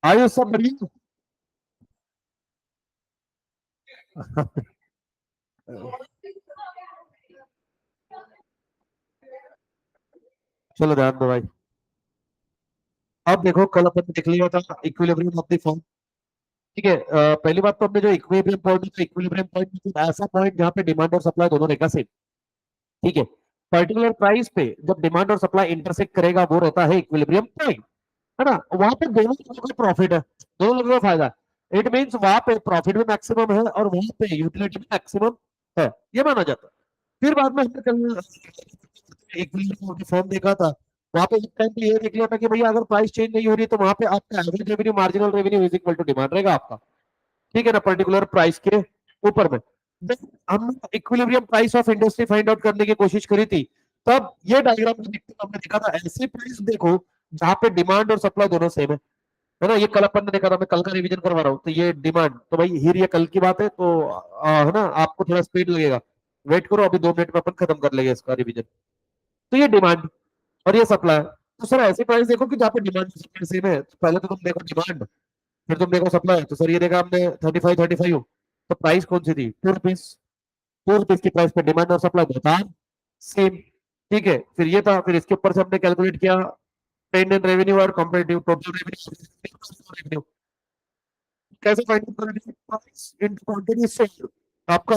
आयु सब बढ़िया। चलो ध्यान दो भाई। अब देखो कल अपन ने देख लिया था इक्विलिब्रियम ऑफ द फॉर्म। ठीक है, पहली बात तो हमने जो इक्विलिब्रियम पॉइंट, इक्विलिब्रियम पॉइंट मतलब ऐसा पॉइंट जहां पे डिमांड और सप्लाई दोनों रहेगा सेम। ठीक है, पर्टिकुलर प्राइस पे जब डिमांड और सप्लाई इंटरसेक्ट करेगा वो रहता है इक्विलिब्रियम पॉइंट। है ना, वहां पे दोनों लोगों का प्रॉफिट है, दोनों लोगों का फायदा है। इट मीन्स वहां पे प्रॉफिट भी मैक्सिमम है और वहां पे यूटिलिटी भी मैक्सिमम है, ये माना जाता है। फिर बाद में हमने कल एक फॉर्म देखा था, वहां पे एक टाइम पे ये देख लिया था कि भैया अगर प्राइस चेंज नहीं हो रही तो वहां पे आपका average revenue marginal revenue is equal to demand रहेगा आपका। ठीक है ना, पर्टिकुलर प्राइस के ऊपर में। जब हम equilibrium price of industry find out करने की कोशिश करी थी, तब ये डायग्राम में देखते हमने देखा था ऐसे प्राइस देखो जहां पे डिमांड और सप्लाई दोनों सेम है ना। ये कल अपन ने देखा था, मैं कल का रिवीजन करवा रहा हूँ। तो ये डिमांड तो भाई हियर ये कल की बात है, तो है ना, आपको थोड़ा स्पीड लगेगा। वेट करो, अभी 2 मिनट में अपन खत्म कर लेंगे इसका रिवीजन। तो ये डिमांड और ये सप्लाई। तो सर ऐसी प्राइस देखो कि जहाँ पे डिमांड सप्लाई सेम है। तो पहले तो तुम देखो डिमांड, फिर तुम देखो सप्लाई। तो सर ये देखा हमने 35 35, तो प्राइस कौन सी थी, 2 रुपीज। 2 रुपीज की प्राइस पे डिमांड और सप्लाई बता सेम। ठीक है, फिर ये था, फिर इसके ऊपर से हमने कैलकुलेट किया ट्रेंड इन रेवेन्यू और कंपेरेटिव टोटल रेवेन्यू। कैसे फाइंड आउट करेंगे, प्राइस इनटू क्वांटिटी सोल्ड आपका।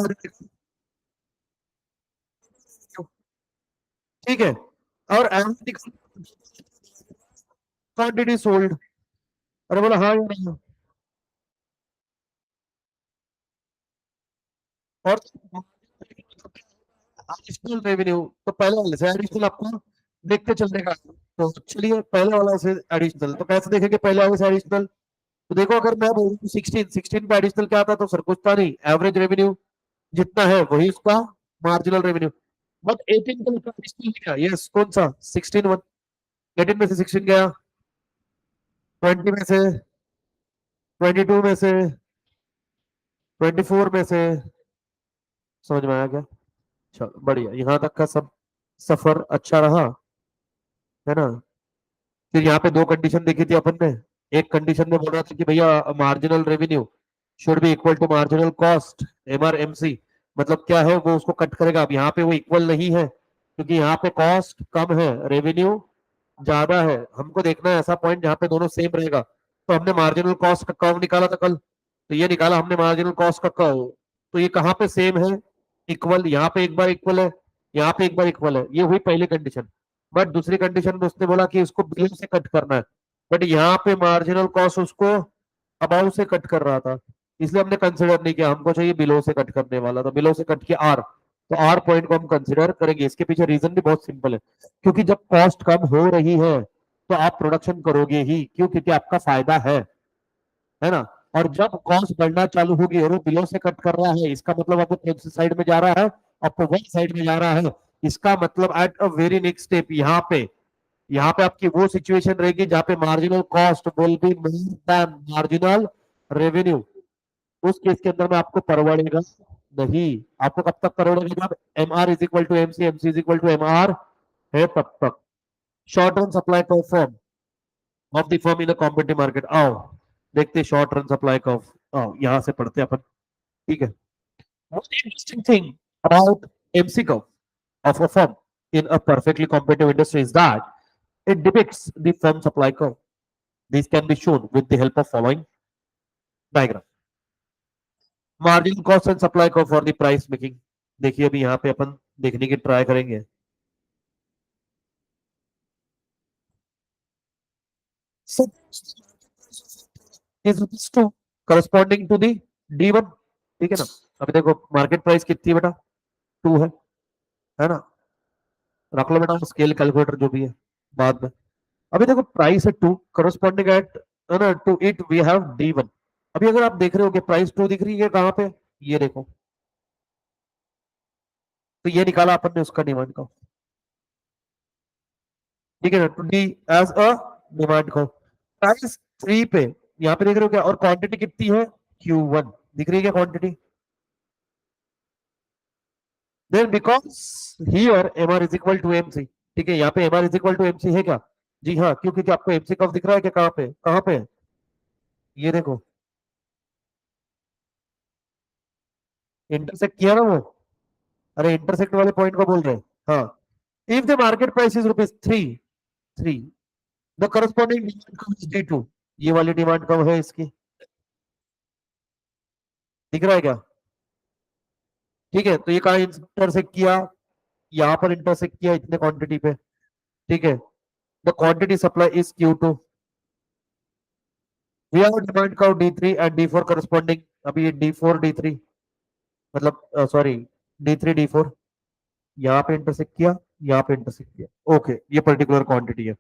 ठीक है, और एवरेज क्वांटिटी सोल्ड। अरे बोला हाँ या नहीं। और एडिशनल रेवेन्यू तो पहले वाले से एडिशनल आपको देखते चलने का। तो चलिए पहले वाला से एडिशनल, तो कैसे देखेंगे पहले वाले से एडिशनल। तो देखो अगर मैं बोलूँ 16 पे एडिशनल क्या आता, तो सर कुछ था नहीं, एवरेज रेवेन्यू जितना है वही उसका मार्जिनल रेवेन्यू। बट 18 का एडिशनल गया, यस कौन सा 16 वन। 18 में से 16 गया, 20 में से, 22 में से, 24 में से। समझ में आया क्या। चलो बढ़िया, यहाँ तक का सब सफर अच्छा रहा, है ना। फिर यहाँ पे दो कंडीशन देखी थी अपन ने। एक कंडीशन में बोल रहा था कि भैया marginal revenue should be equal to marginal cost, MRMC। मतलब क्या है, वो उसको कट करेगा। अब यहाँ पे वो इक्वल नहीं है क्योंकि यहाँ पे कॉस्ट कम है, रेवेन्यू ज्यादा है। हमको देखना है ऐसा पॉइंट जहाँ पे दोनों सेम रहेगा। तो हमने मार्जिनल कॉस्ट का कर्व निकाला था कल, तो ये निकाला हमने मार्जिनल कॉस्ट का कर्व। तो ये कहाँ पे सेम है, इक्वल। यहाँ पे एक बार इक्वल है, यहाँ पे एक बार इक्वल है, ये हुई पहली कंडीशन। बट दूसरी कंडीशन में उसने बोला कि इसको बिलो से कट करना है। बट यहाँ पे मार्जिनल कॉस्ट उसको अबाउ से कट कर रहा था, इसलिए हमने कंसिडर नहीं किया। हमको चाहिए बिलो से कट करने वाला, तो बिलो से कट किया आर। तो आर पॉइंट को हम कंसिडर करेंगे। इसके पीछे रीजन भी बहुत सिंपल है, क्योंकि जब कॉस्ट कम हो रही है तो आप प्रोडक्शन करोगे ही, क्यों, क्योंकि आपका फायदा है ना। और जब कॉस्ट बढ़ना चालू होगी और वो बिलो से कट कर रहा है, इसका मतलब आपको कौन सी साइड में जा रहा है, आपको वन साइड में जा रहा है। इसका मतलब at a very next step यहाँ पे आपकी वो सिचुएशन रहेगी जहां पे marginal cost will be more than marginal revenue. उस केस के अंदर में आपको परवड़ेगा नहीं। आपको कब तक परवड़ेगा, जब MR is equal to MC, MC is equal to MR है तब तक। Short run supply perform of the firm in the competitive market. आओ देखते शॉर्ट रन सप्लाई कर्व, आओ यहां से पढ़ते हैं अपन। ठीक है, most interesting thing about MC curve of a firm in a perfectly competitive industry is that it depicts the firm supply curve. This can be shown with the help of following diagram. Margin cost and supply curve for the price making। देखिए अभी यहाँ पे अपन देखने की try करेंगे। So, is rupees 2 corresponding to the D1। ठीक है ना। अभी देखो मार्केट प्राइस कितनी है बेटा, 2 है ना। रख लो बेटा स्केल कैलकुलेटर जो भी है बाद में। अभी देखो प्राइस है 2 करस्पॉन्डिंग एट, है ना, to it we have D1। अभी अगर आप देख रहे हो कि प्राइस 2 दिख रही है कहाँ पे, ये देखो। तो ये निकाला अपन ने उसका डिमांड का। ठीक है ना, to D as a demand को। प्राइस 3 पे यहाँ पे देख रहे हो क्या, और क्वांटिटी कितनी है, Q1 दिख रही है क्या quantity. Then because here MR is equal to MC। ठीक है, यहाँ पे MR is equal to MC है क्या, जी हाँ, क्योंकि आपको MC कब दिख रहा है क्या, कहाँ पे है? ये देखो, इंटरसेक्ट किया ना वो। अरे इंटरसेक्ट वाले पॉइंट को बोल रहे हैं। हाँ, if the market price is rupees three, three, the corresponding D2, ये वाली डिमांड कब है इसकी, दिख रहा है क्या? ठीक है, तो ये कहा इंटरसेक्ट किया, यहाँ पर इंटरसेक्ट किया इतने क्वांटिटी पे। ठीक है, the quantity supply is Q2, we have demand curve D3 and D4 corresponding. अभी ये D4 D3, मतलब सॉरी, D3 D4, यहाँ पे इंटरसेक्ट किया, यहाँ पे इंटरसेक्ट किया। ओके, ये पर्टिकुलर क्वांटिटी है।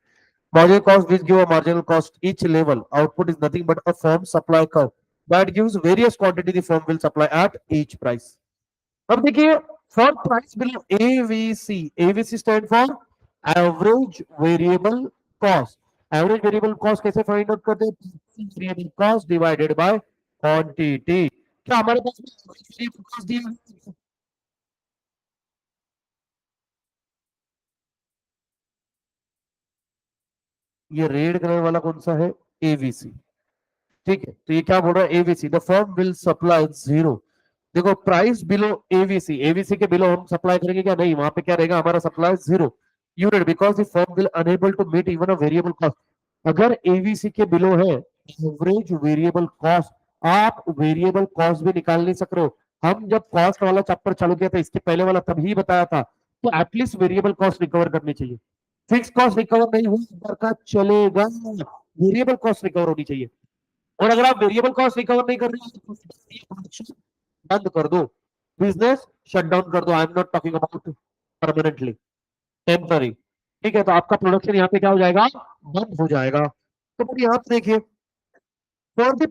Marginal cost which give a marginal cost each level output is nothing but a firm supply curve that gives various quantity the firm will supply at each price. अब देखिए, for price below AVC, AVC stand for average variable cost. Average variable cost कैसे find out करते हैं? Variable cost divided by quantity. क्या हमारे पास average variable cost दिया है? ये रेड कलर वाला कौन सा है? एवीसी। ठीक है, तो ये क्या बोल रहा है? AVC the firm will supply zero. देखो, प्राइस बिलो एवीसी, एवीसी के बिलो हम सप्लाई करेंगे क्या? नहीं, वहां पे क्या रहेगा? हमारा supply zero unit, because the firm will unable to meet even a variable cost. अगर एवीसी के बिलो है एवरेज वेरिएबल कॉस्ट, आप वेरिएबल कॉस्ट भी निकाल नहीं सक रहे हो। हम जब कॉस्ट वाला चैप्टर चालू किया था, इसके पहले वाला तभी बताया था, तो एटलीस्ट वेरिएबल कॉस्ट रिकवर करनी चाहिए। फिक्स कॉस्ट रिकवर नहीं हुई का चलेगा, वेरिएबल कॉस्ट रिकवर होनी चाहिए। और अगर आप वेरिएबल कॉस्ट रिकवर नहीं कर रहे हो तो प्रोडक्शन बंद कर दो, बिजनेस शट डाउन कर दो। I am not talking about permanently, temporary. ठीक है, तो आपका प्रोडक्शन यहाँ पे क्या हो जाएगा? बंद हो जाएगा। तो फिर यहाँ पे देखिए, for the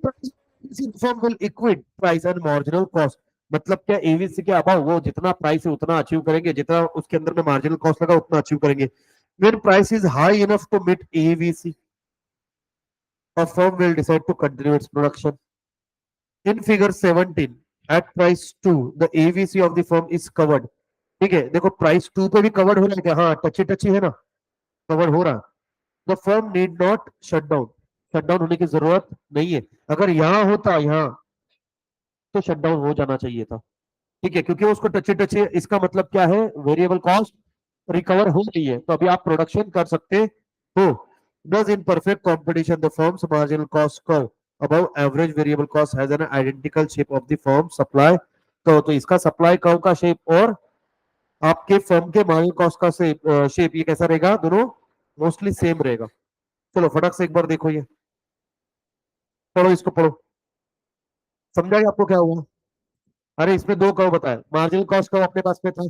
firm will equate price and marginal cost. मतलब क्या, एवीसी के अभाव वो जितना प्राइस है उतना अचीव करेंगे, जितना उसके अंदर में मार्जिनल कॉस्ट लगा उतना अचीव करेंगे। when price is high enough to meet AVC, a firm will decide to continue its production. In figure 17, at price 2, the AVC of the firm is covered. ठीक है, देखो प्राइस 2 पे भी covered हो रहा है क्या? हाँ, टची टची है ना, कवर हो रहा है। The firm need not shut down, shut down होने की जरूरत नहीं है। अगर यहाँ होता, यहाँ, तो शट डाउन हो जाना चाहिए था। ठीक है, क्योंकि उसको टचे टचे, इसका मतलब क्या है? वेरिएबल कॉस्ट रिकवर हो गई है, तो अभी आप प्रोडक्शन कर सकते हो। Thus, in perfect competition, the firm's marginal cost curve above average variable cost has an identical shape of the firm supply। तो इसका सप्लाई कर्व का शेप और आपके फर्म के मार्जिनल कॉस्ट का शेप ये कैसा रहेगा? दोनों मोस्टली सेम रहेगा। चलो फटक से एक बार देखो, ये पढ़ो, इसको पढ़ो, समझा कि आपको क्या हुआ? अरे इसमें दो कर्व बताए, मार्जिनल कॉस्ट कर्व अपने पास में था।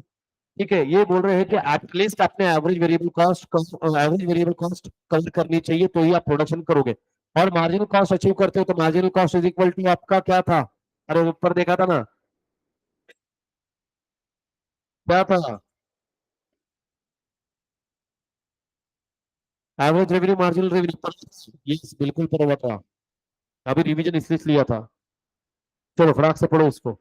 ठीक है, ये बोल रहे हैं कि एटलीस्ट आपने एवरेज वेरिएबल कॉस्ट कवर करनी चाहिए, तो ही आप प्रोडक्शन करोगे। और मार्जिनल कॉस्ट अचीव करते हो तो marginal cost is equal to आपका क्या था? अरे ऊपर देखा था ना, क्या था? Average revenue, marginal revenue. ये बिल्कुल पर हुआ था, अभी रिवीजन इसलिए लिया था। चलो फटाक से पढ़ो उसको।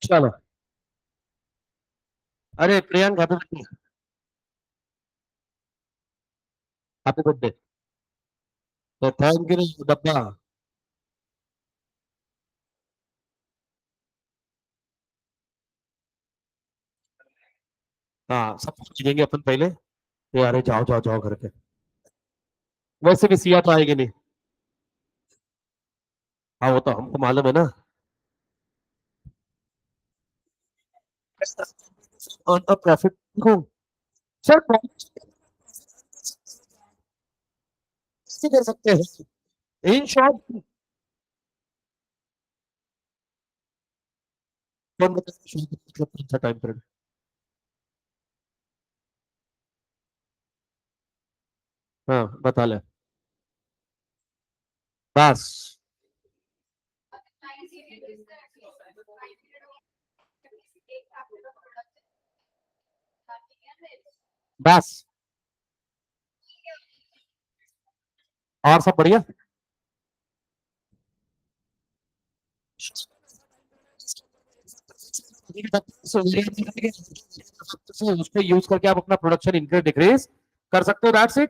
चलो। अरे प्रियंक, हैप्पी बर्थडे। तो थैंक यू डब्बा। हाँ, सब कुछ देंगे अपन पहले। ये अरे जाओ जाओ जाओ करके। वैसे भी सिया तो आएगी नहीं। हाँ, वो तो हमको मालूम है ना। ऑन अ प्रॉफिट को सर कैसे कर सकते हैं इन शॉर्ट। कौन बता मतलब कौन सा टाइम पीरियड। हाँ, बता ले। बस। बस। और सब बढ़िया। उसको यूज करके आप अपना प्रोडक्शन इंक्रीज डिक्रीज कर सकते हो, दैट्स इट।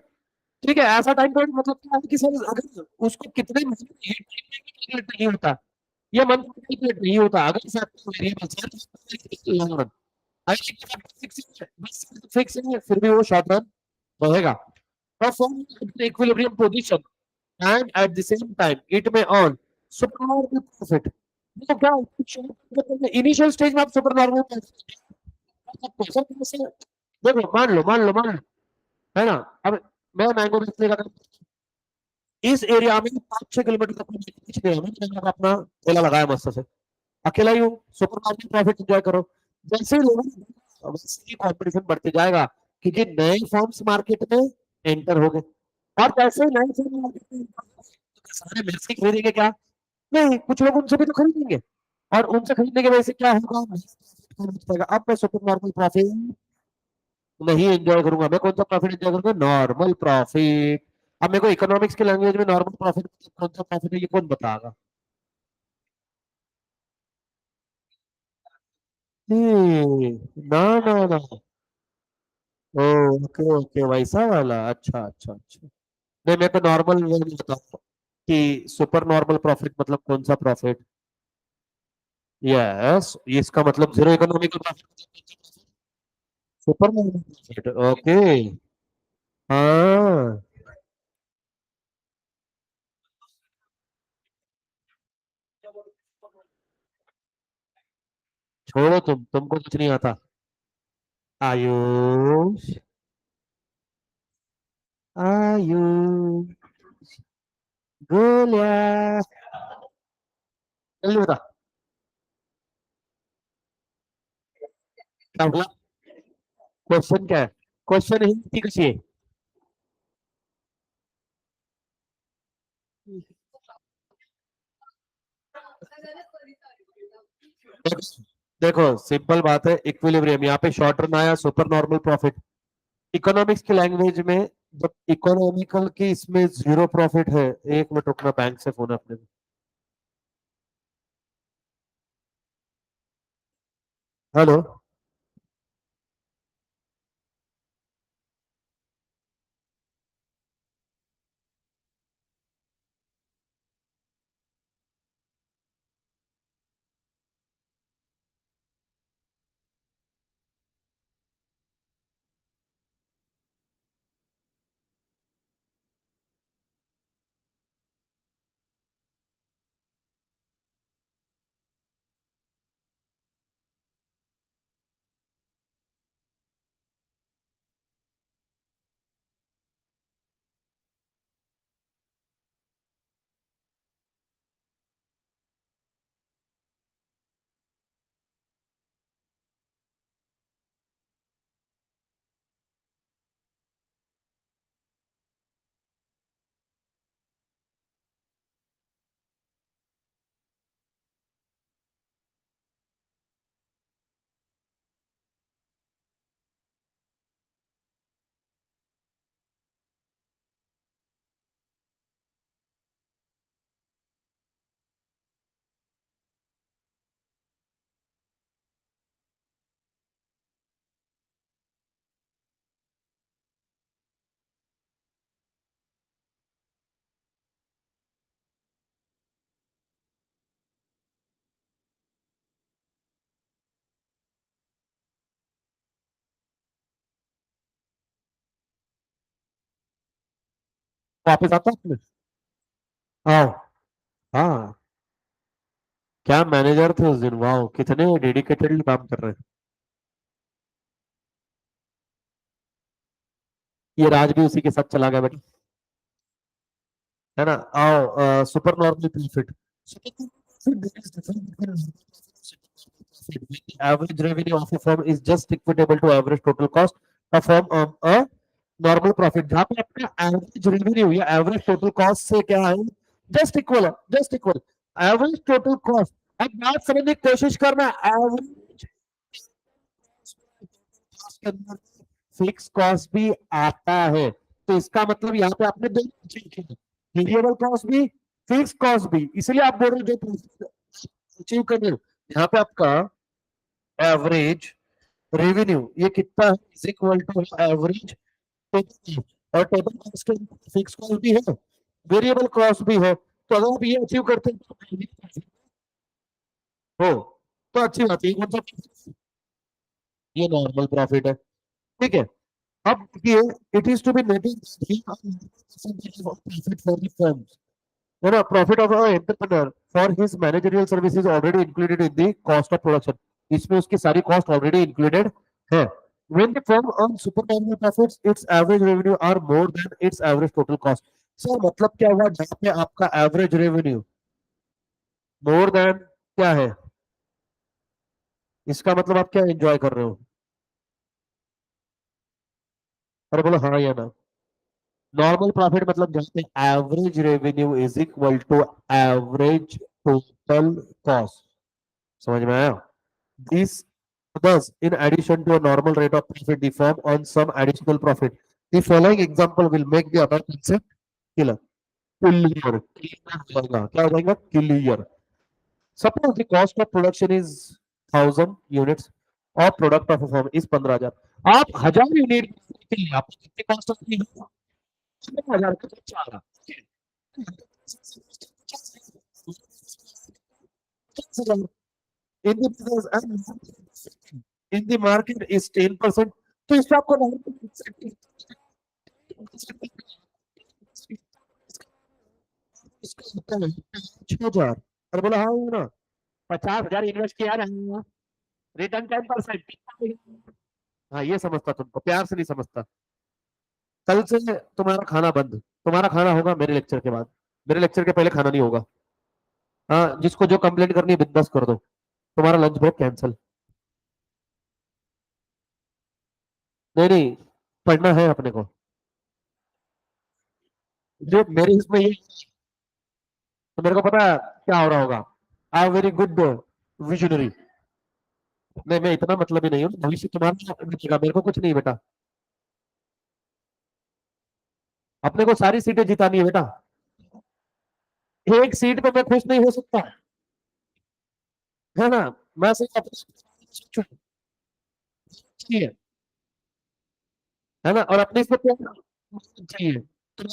ठीक है, ऐसा टाइम पीरियड मतलब क्या है कि सर अगर उसको कितने महीने कैलकुलेट नहीं होता, ये मंथ कैलकुलेट नहीं होता, अगर इसे आपको वेरिएबल लॉन्ग रन, अगर फिक्स है फिर भी वो शॉर्ट रन रहेगा। Perform equilibrium position and at the same time it में अर्न सुपर नॉर्मल प्रॉफिट। तो क्या इनिशियल स्टेज में आप सुपर नॉर्मल पैसा देखो, मान लो है ना। अब मैं मैंगो बेचने का इस एरिया में 5-6 किलोमीटर तक कुछ नहीं है, मैंने अपना ठेला लगाया मस्त से, अकेला ही हूँ। सुपर मार्केट प्रॉफिट एंजॉय करो। जैसे ही लोगों वैसे ही कॉम्पिटिशन बढ़ते जाएगा कि जो नए फॉर्म्स मार्केट में एंटर हो गए, और कैसे नए फॉर्म मार्केट में सारे मेरे से खरीदेंगे क्या? नहीं, कुछ लोग उनसे भी तो खरीदेंगे, और उनसे खरीदने की वजह से क्या होगा, अब मैं सुपर नॉर्मल प्रॉफिट नहीं एंजॉय करूंगा। मैं कौन सा प्रॉफिट एंजॉय करूंगा? Normal profit. अब मेरे को इकोनॉमिक्स की लैंग्वेज में नॉर्मल प्रॉफिट कौन सा प्रॉफिट है ये कौन बताएगा? ना ना ना। ओ, ओके ओके, वैसा वाला, अच्छा अच्छा अच्छा। नहीं, मैं तो नॉर्मल वो नहीं बताऊंगा कि सुपर नॉर्मल प्रॉफिट मतलब कौन सा प्रॉफिट। यस, इसका मतलब zero economical profit, super normal profit. Okay. हाँ। छोड़ो, तुमको कुछ नहीं आता। आयुष, आयुष, गोलिया। जल्दी बता। क्या बोला? क्वेश्चन क्या है? क्वेश्चन हिंदी कशी आहे? देखो, देखो सिंपल बात है, इक्विलिब्रियम यहाँ पे शॉर्ट रन आया, सुपर नॉर्मल प्रॉफिट। इकोनॉमिक्स की लैंग्वेज में जब इकोनॉमिकल की इसमें जीरो प्रॉफिट है। एक मिनट रुकना, बैंक से फोन है अपने को। हेलो। वापस आता है? आओ। हाँ, क्या मैनेजर थे उस दिन, वाह कितने डेडिकेटेडली काम कर रहे हैं। ये राज भी उसी के साथ चला गया बेटा, है ना। आओ, super normal profit. Average revenue of a firm is just equitable to average total cost. A firm a normal profit, जहाँ पे अपना एवरेज रेवेन्यू या एवरेज टोटल कॉस्ट से क्या है, जस्ट इक्वल है, just equal average total cost. अब बात समझने की कोशिश करना, एवरेज के अंदर फिक्स कॉस्ट भी आता है, तो इसका मतलब यहाँ पे आपने दो वेरिएबल कॉस्ट भी, फिक्स कॉस्ट भी, इसलिए आप बोल रहे हो जो अचीव कर रहे हो यहाँ पे आपका एवरेज रेवेन्यू ये कितना है, is equal to average total, और टोटल कॉस्ट फिक्स कॉस्ट भी है, वेरिएबल कॉस्ट भी है, तो अगर आप ये अचीव करते हैं हो तो अच्छी बात है। ये नॉर्मल प्रॉफिट है, ठीक है। अब देखिए, it is to be noted profit for the firm, है ना, profit of entrepreneur for his managerial services already included in the cost of production, इसमें उसकी सारी कॉस्ट ऑलरेडी इंक्लूडेड है। When the firm earns supernormal profits, its average revenue are more than its average total cost. Sir मतलब क्या हुआ, जहां पे आपका एवरेज रेवेन्यू मोर देन क्या है, इसका मतलब आप क्या एंजॉय कर रहे हो? अरे बोलो हाँ या ना। नॉर्मल प्रॉफिट मतलब जहां पे average revenue is equal to average total cost, समझ में आया? This thus in addition to a normal rate of profit the firm earns some additional profit. The following example will make the above concept clear. Clear, क्या हो जाएगा, clear. Suppose the cost of production is 1000 units और product of firm is 15,000, आप 1000 unit के लिए आपको कितनी cost आती है, 15,000 का खर्चा आ रहा है। in the business and in the market is 10%, तो इससे आपको 6,000, अरे बोला हाँ ना, 50,000 इन्वेस्ट किया ना, रिटर्न 10%। हाँ ये समझता, तुमको प्यार से नहीं समझता। कल से तुम्हारा खाना बंद, तुम्हारा खाना होगा मेरे लेक्चर के बाद, मेरे लेक्चर के पहले खाना नहीं होगा। हाँ, जिसको जो कंप्लेंट करनी है बिंदास कर दो, तुम्हारा लंच ब्रेक कैंसिल। नहीं नहीं, पढ़ना है अपने को, जो मेरे इसमें ये, तो मेरे को पता है क्या हो रहा होगा। I very good visionary. नहीं मैं इतना मतलब ही नहीं हूँ, भविष्य तुम्हारा बचेगा, मेरे को कुछ नहीं बेटा, अपने को सारी सीटें जितानी है बेटा, एक सीट पे मैं खुश नहीं हो सकता, है ना। मैं सिर्फ अपनी चाहिए, है ना, और अपने इसमें क्या चाहिए, तो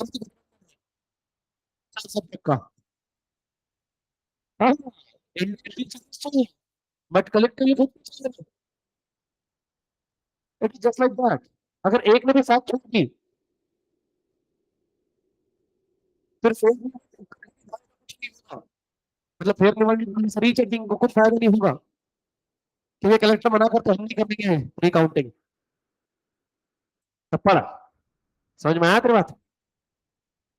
सब्जेक्ट का, हाँ, but collectively it is just like that. अगर एक ने भी साथ छोड़ दी, फिर मतलब फिर रीचेकिंग को कुछ फायदा नहीं होगा, क्योंकि कलेक्टर मना करते हम नहीं करेंगे रिकाउंटिंग। तब पढ़ा, समझ में आया तेरी बात,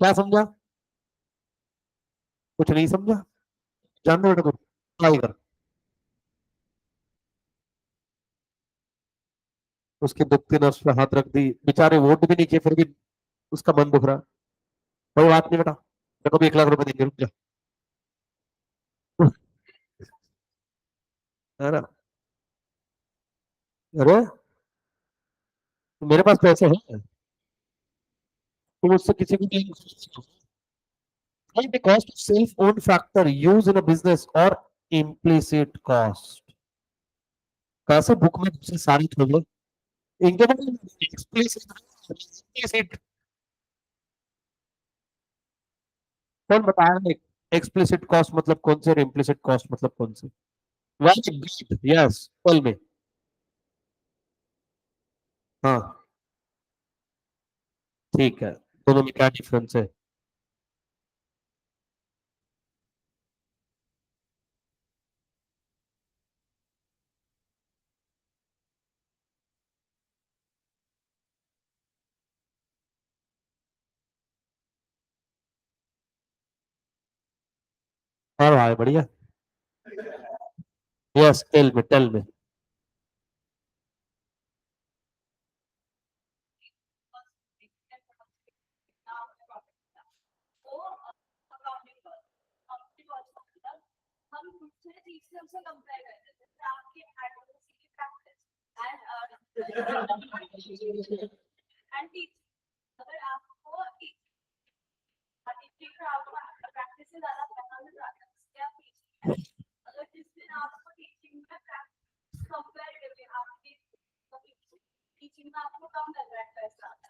क्या समझा, कुछ नहीं समझा, जान दो बेटा तुम, अप्लाई कर। उसके दुखती नर्स पे हाथ रख दी, बेचारे वोट भी नहीं किए फिर भी उसका मन दुख रहा, कोई बात नहीं बेटा, मेरे को भी 1 लाख रुपए देंगे, रुक जा। है ना, अरे मेरे पास पैसे हैं, तुम उससे किसी को नहीं, find the cost of self-owned factor used in a business or implicit cost। कैसे बुक में दूसरे सारी खोलो, इनके मतलब explicit कौन बताया, एक्सप्लिसिट कॉस्ट मतलब कौन से और इम्प्लिसिट कॉस्ट मतलब कौन से? वेरी गुड, यस, कल में। हाँ ठीक है, दोनों में क्या डिफरेंस है? और भाई बढ़िया। यस, टेल में।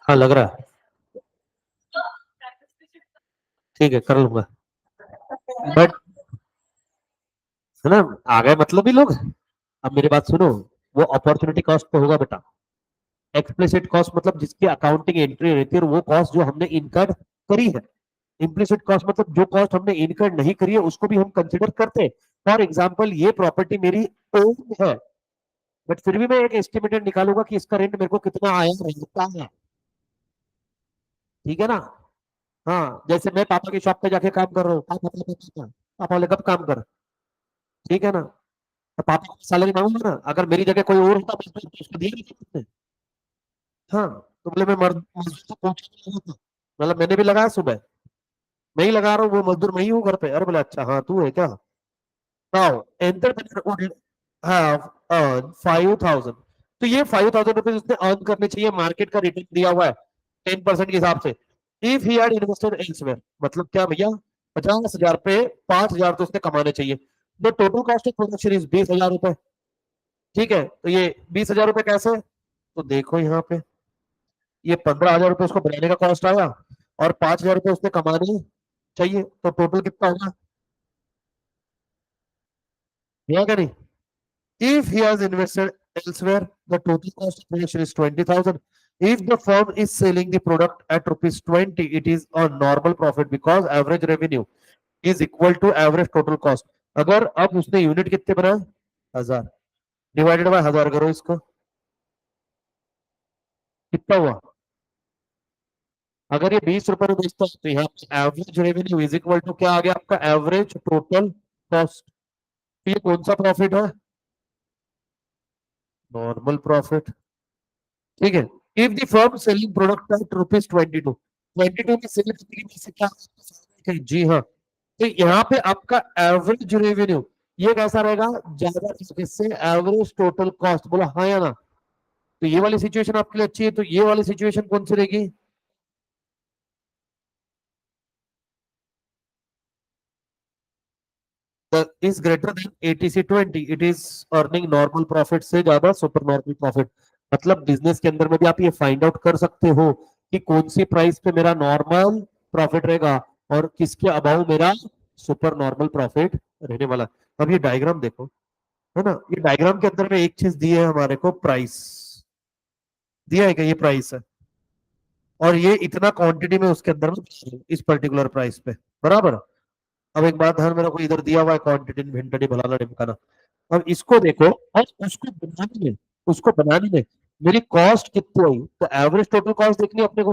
हाँ लग रहा है। ठीक है, कर लूंगा। बट है ना, आ गए मतलब ही लोग। अब मेरी बात सुनो, वो अपॉर्चुनिटी कॉस्ट पे होगा बेटा। एक्सप्लिसिट कॉस्ट मतलब जिसकी अकाउंटिंग एंट्री रहती है, और वो कॉस्ट जो हमने इनकर्ड करी है। इम्प्लिसिट कॉस्ट मतलब जो कॉस्ट हमने इनकर्ड नहीं करी है उसको भी हम कंसिडर करते हैं। फॉर एग्जाम्पल, ये प्रॉपर्टी मेरी ओन है, बट फिर भी मैं एक एस्टिमेटेड निकालूंगा कि इसका रेंट मेरे को कितना आया रहता है। ठीक है ना। हाँ, जैसे मैं पापा की शॉप पे जाके काम कर रहा हूँ, पापा पापा पापा, पापा बोले कब काम कर। ठीक है ना। तो पापा को सैलरी मांगूंगा ना, अगर मेरी जगह कोई और होता तो उसको दिया नहीं था। हाँ, तो बोले मैं मर्द मजदूर को पूछ के लगा था। मतलब मैंने भी लगाया सुबह, मैं ही लगा रहा हूँ, वो मजदूर मैं ही हूँ घर पे। अरे बोले अच्छा, हाँ तू है क्या। Now enter. हाँ, 5,000। तो ये 5,000 रुपीज उसने अर्न करने चाहिए, मार्केट का रिटर्न दिया हुआ है 10% के हिसाब से। If he had invested elsewhere, मतलब क्या भैया, 50,000 पे 5,000 तो उसने कमाने चाहिए। The total cost of production is 20,000 रुपए। ठीक है, तो ये 20,000 रुपए कैसे, तो देखो यहाँ पे, ये 15,000 रुपए उसको बनाने का कॉस्ट आया, और 5,000 रुपए उसने कमाने चाहिए, तो टोटल कितना होगा, भैया क्या नहीं। If he has invested elsewhere, the total cost of production is 20,000. If the firm is selling the product at rupees 20, it is a normal profit because average revenue is equal to average total cost. अगर अब उसने unit कितने बनाए, 1,000, divided by 1,000 करो इसको, कितना हुआ। अगर ये 20 रुपए में बेचता है तो यहाँ पे average revenue is equal to क्या आ गया आपका, एवरेज टोटल कॉस्ट। तो ये कौन सा प्रॉफिट है, नॉर्मल प्रॉफिट। ठीक है। If the firm selling product at rupees 22, 22 में सेल करने की से क्या है? जी हाँ। तो यहाँ पे आपका एवरेज रेवेन्यू ये कैसा रहेगा, ज्यादा, इससे एवरेज टोटल कॉस्ट, बोला हाँ या ना। तो ये वाली सिचुएशन आपके लिए अच्छी है, तो ये वाली सिचुएशन कौन सी रहेगी, is greater than ATC 20, it is earning normal profit से ज्यादा सुपर नॉर्मल प्रॉफिट। मतलब बिजनेस के अंदर में भी आप ये फाइंड आउट कर सकते हो कि कौन सी प्राइस पे मेरा नॉर्मल प्रॉफिट रहेगा, और किसके अभाव मेरा सुपर नॉर्मल प्रॉफिट रहने वाला। अब ये डायग्राम देखो, है ना, ये डायग्राम के अंदर में एक चीज दी है हमारे को, प्राइस दिया है कि ये प्राइस है, और ये इतना क्वांटिटी में उसके अंदर में इस पर्टिकुलर प्राइस पे, बराबर। अब एक बात ध्यान में रखो, इधर दिया हुआ है क्वांटिटी इन्वेंटरी भलाना ढिमकाना। अब इसको देखो, और उसको बनाने में मेरी कॉस्ट कितनी आई, तो एवरेज टोटल कॉस्ट देखनी है अपने को,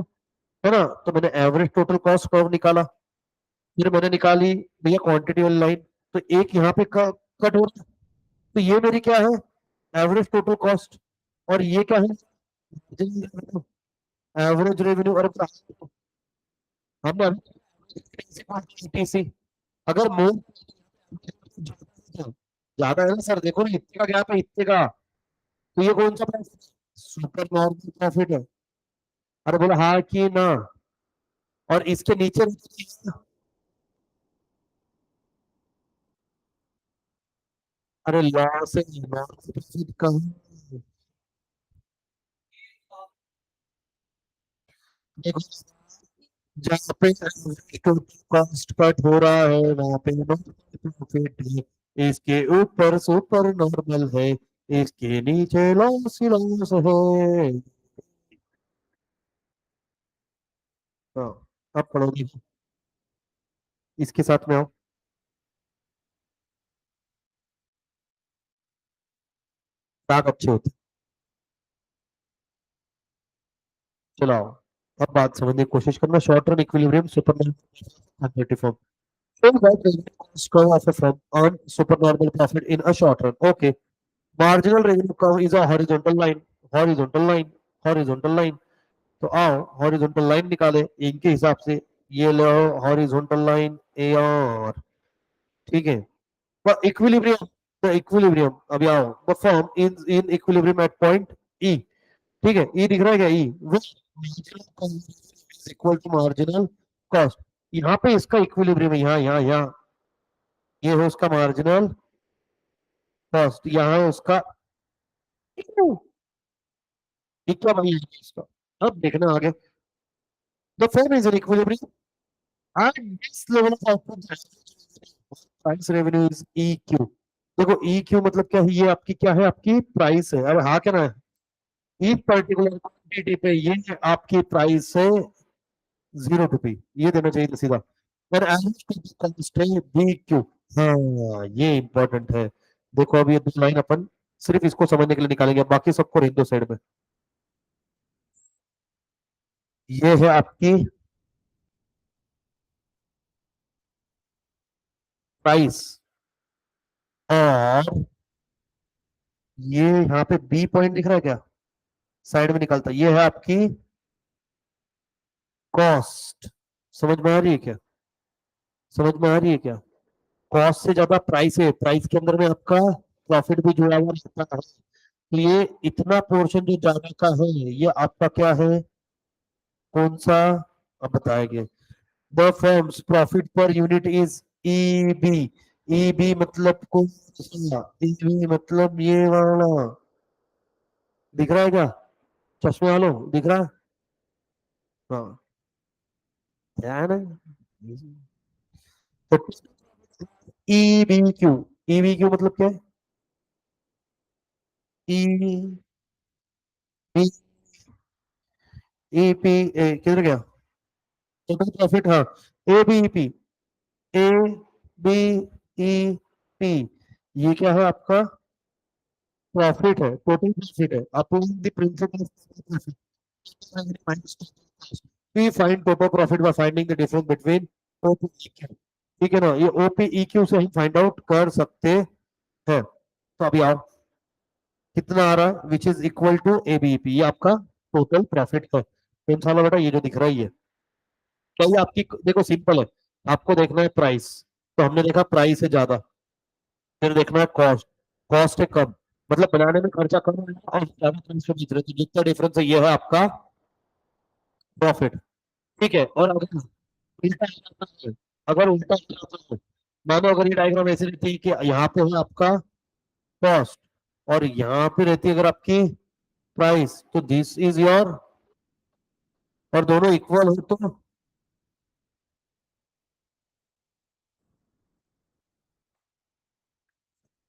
है ना। तो मैंने एवरेज टोटल कॉस्ट कर्व निकाला, फिर मैंने निकाली भैया क्वांटिटी वाली लाइन, तो एक यहाँ पे कट हो रहा है। तो ये मेरी क्या है, एवरेज टोटल कॉस्ट, और ये क्या है, एवरेज रेवेन्यू। और हमने अभी अगर मोल ज्यादा है ना सर, देखो ना इतने का गैप है, इतने का, तो ये कौन सा प्रॉफिट, सुपर नॉर्मल प्रॉफिट है। अरे बोला हाँ कि ना, और इसके नीचे, अरे लॉस है, लॉस प्रॉफिट कहाँ, देखो, जहाँ पे कॉस्ट कट हो रहा है वहां पे प्रॉफिट है, इसके ऊपर सुपर नॉर्मल है, इसके नीचे लॉस ही लॉस है। हाँ, अब पढ़ोगी, इसके साथ में आओ, दाग अच्छे होते, चलाओ। अब बात समझने की कोशिश करना, short run equilibrium super form. So that revenue cost curve of a firm earn supernormal profit in a short run. Okay. Marginal revenue curve is a horizontal line, horizontal line, horizontal line. तो आओ horizontal line निकाले इनके हिसाब से। ये लो horizontal line A R, ठीक है। पर इक्विलिब्रियम, द इक्विलिब्रियम, अभी आओ the firm in in equilibrium at point E, ठीक है। ई दिख रहा है क्या? E is equal to marginal cost. यहाँ पे इसका इक्विलिब्रियम है, यहाँ यहाँ यहाँ, ये है उसका मार्जिनल कॉस्ट, यहाँ है उसका, ये क्या बनी है इसका। अब देखना आगे, the firm is in equilibrium at this level of output, price revenue is E Q. देखो ई क्यू मतलब क्या है, ये आपकी क्या है, आपकी प्राइस है। अब हाँ क्या ना है, इस पर्टिकुलर क्वांटिटी पे ये आपकी प्राइस है 0 रुपी, ये देना चाहिए था सीधा। और एवरेज कॉस्ट है बी क्यू। हाँ ये इंपॉर्टेंट है। देखो अब ये दो लाइन अपन सिर्फ इसको समझने के लिए निकालेंगे, बाकी सबको रहने दो साइड में। ये है आपकी प्राइस, और ये यहाँ पे बी पॉइंट दिख रहा है क्या, साइड में निकलता है, ये है आपकी कॉस्ट। समझ में आ रही है क्या? समझ में आ रही है क्या? कॉस्ट से ज्यादा प्राइस है, प्राइस के अंदर में आपका प्रॉफिट भी जुड़ा हुआ रहता है। तो ये इतना पोर्शन जो ज्यादा का है, ये आपका क्या है, कौन सा, अब बताएंगे। The firm's profit per unit is E B. E B मतलब कौन सा, ई बी मतलब ये वाला, दिख रहा है क्या, चश्मे वालों, दिख रहा है? हाँ, ध्यान है। तो E B Q, E B Q मतलब क्या है, ई बी, ई पी ए किधर गया, टोटल प्रॉफिट, हाँ, A B P, A B E P, ये क्या है आपका, प्रॉफिट है, टोटल प्रॉफिट है। Applying the principle of profit, we find total profit by finding the difference between OPEQ, ठीक है ना। ये ओपीईक्यू से हम फाइंड आउट कर सकते हैं। तो अभी आओ, कितना आ रहा है, which is equal to ABP, ये आपका टोटल प्रॉफिट है। तो साला बेटा ये जो दिख रहा है ये, तो ये आपकी, देखो सिंपल है, आपको देखना है प्राइस, तो हमने देखा प्राइस है ज्यादा, फिर देखना है कॉस्ट, कॉस्ट है कम, मतलब बनाने में खर्चा कम है और ज्यादा प्राइस पे बेच रहे हैं, तो जितना डिफरेंस है ये है आपका प्रॉफिट, ठीक है। और अगर उल्टा हो जाता है, अगर उल्टा हो जाता है, मानो अगर ये डायग्राम ऐसे रहती है कि यहाँ पे है आपका कॉस्ट और यहाँ पे रहती है अगर आपकी प्राइस, तो दिस इज योर, और दोनों इक्वल हो तो,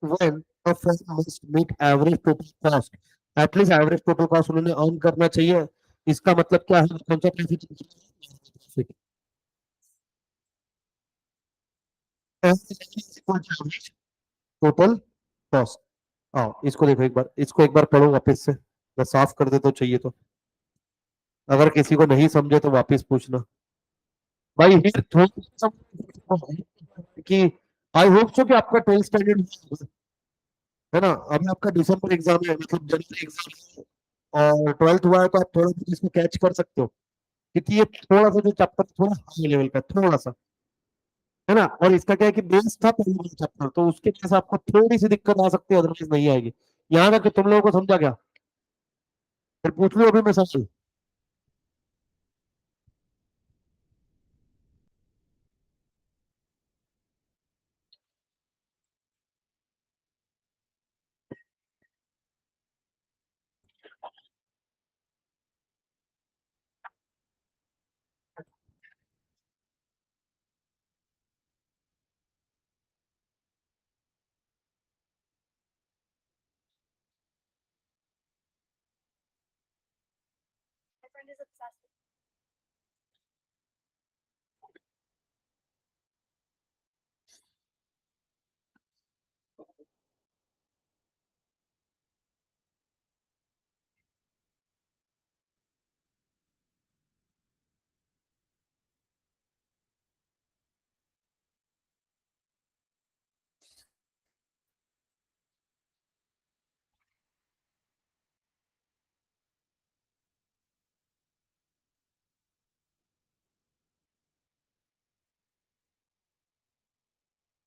when a firm must meet average total cost, at least average total cost उन्होंने अर्न करना चाहिए। इसका मतलब क्या है, कौन सा प्रॉफिट, टोटल कॉस्ट। आओ इसको देखो एक बार, इसको एक बार पढ़ो वापस से, मैं साफ कर दे तो चाहिए तो, अगर किसी को नहीं समझे तो वापस पूछना। भाई हियर थोड़ा कि आई होप सो कि आपका 12th स्टैंडर्ड है ना। अभी आपका दिसंबर एग्जाम है, मतलब जनवरी एग्जाम है, और 12th हुआ है, तो आप थोड़ा बहुत इसको कैच कर सकते हो, क्योंकि ये थोड़ा सा जो चैप्टर थोड़ा हाई लेवल का है, थोड़ा सा, है ना। और इसका क्या है कि बेस था पहले वाला चैप्टर, तो उसके वजह से आपको थोड़ी सी दिक्कत आ सकती है, अदरवाइज नहीं आएगी। यहाँ तक कि तुम लोगों को समझा क्या, फिर पूछ लो अभी मैं सच।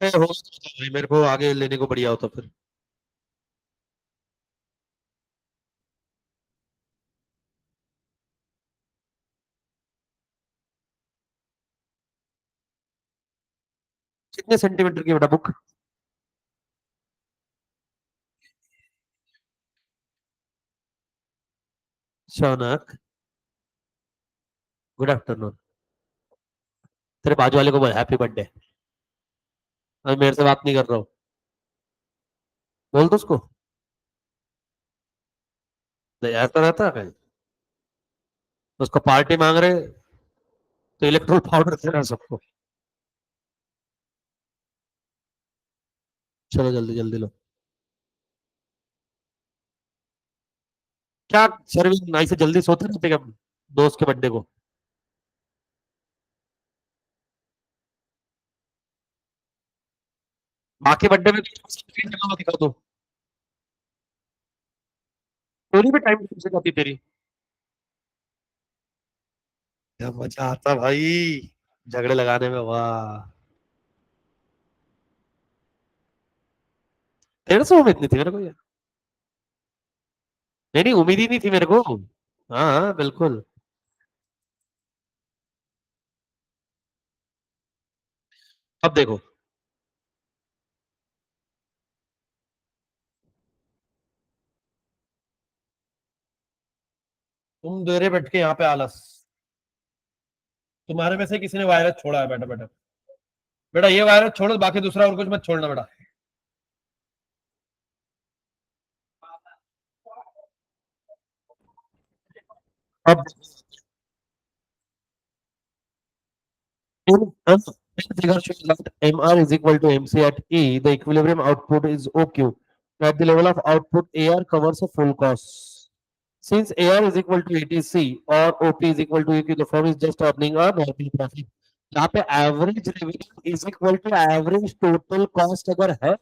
हो भाई, मेरे को आगे लेने को बढ़िया होता फिर। कितने सेंटीमीटर की बेटा बुक? Shaunak, good afternoon. तेरे बाजू वाले को बोल हैप्पी बर्थडे। अभी मेरे से बात नहीं कर रहा हूँ। बोल तो उसको। नहीं, ऐसा रहता है कहीं? तो उसको पार्टी मांग रहे, तो इलेक्ट्रोल पाउडर देना सबको। चलो जल्दी जल्दी लो। क्या सर्विस ऐसे जल्दी सोते रहते क्या दोस्त के बर्थडे को? माँ के बर्थडे में तो दिखा दो। स्टोरी भी टाइम से जाती तेरी। क्या मजा आता भाई झगड़े लगाने में, वाह। तेरे से उम्मीद नहीं थी मेरे को ये। नहीं नहीं, उम्मीद ही नहीं थी मेरे को। हाँ हाँ बिल्कुल। अब देखो, तुम दे रहे बैठ के यहाँ पे आलस। तुम्हारे में से किसी ने वायरस छोड़ा है बेटा बेटा। बेटा ये वायरस छोड़ो, बाकी दूसरा और कुछ मत छोड़ना बेटा। अब in figure shows that MR is equal to MC at E, the equilibrium output is OQ. At the level of output, AR covers a full cost. Since AR is equal to ATC or OP is equal to EQ, the firm is just earning a normal profit. यहाँ पे average revenue is equal to average total cost अगर है,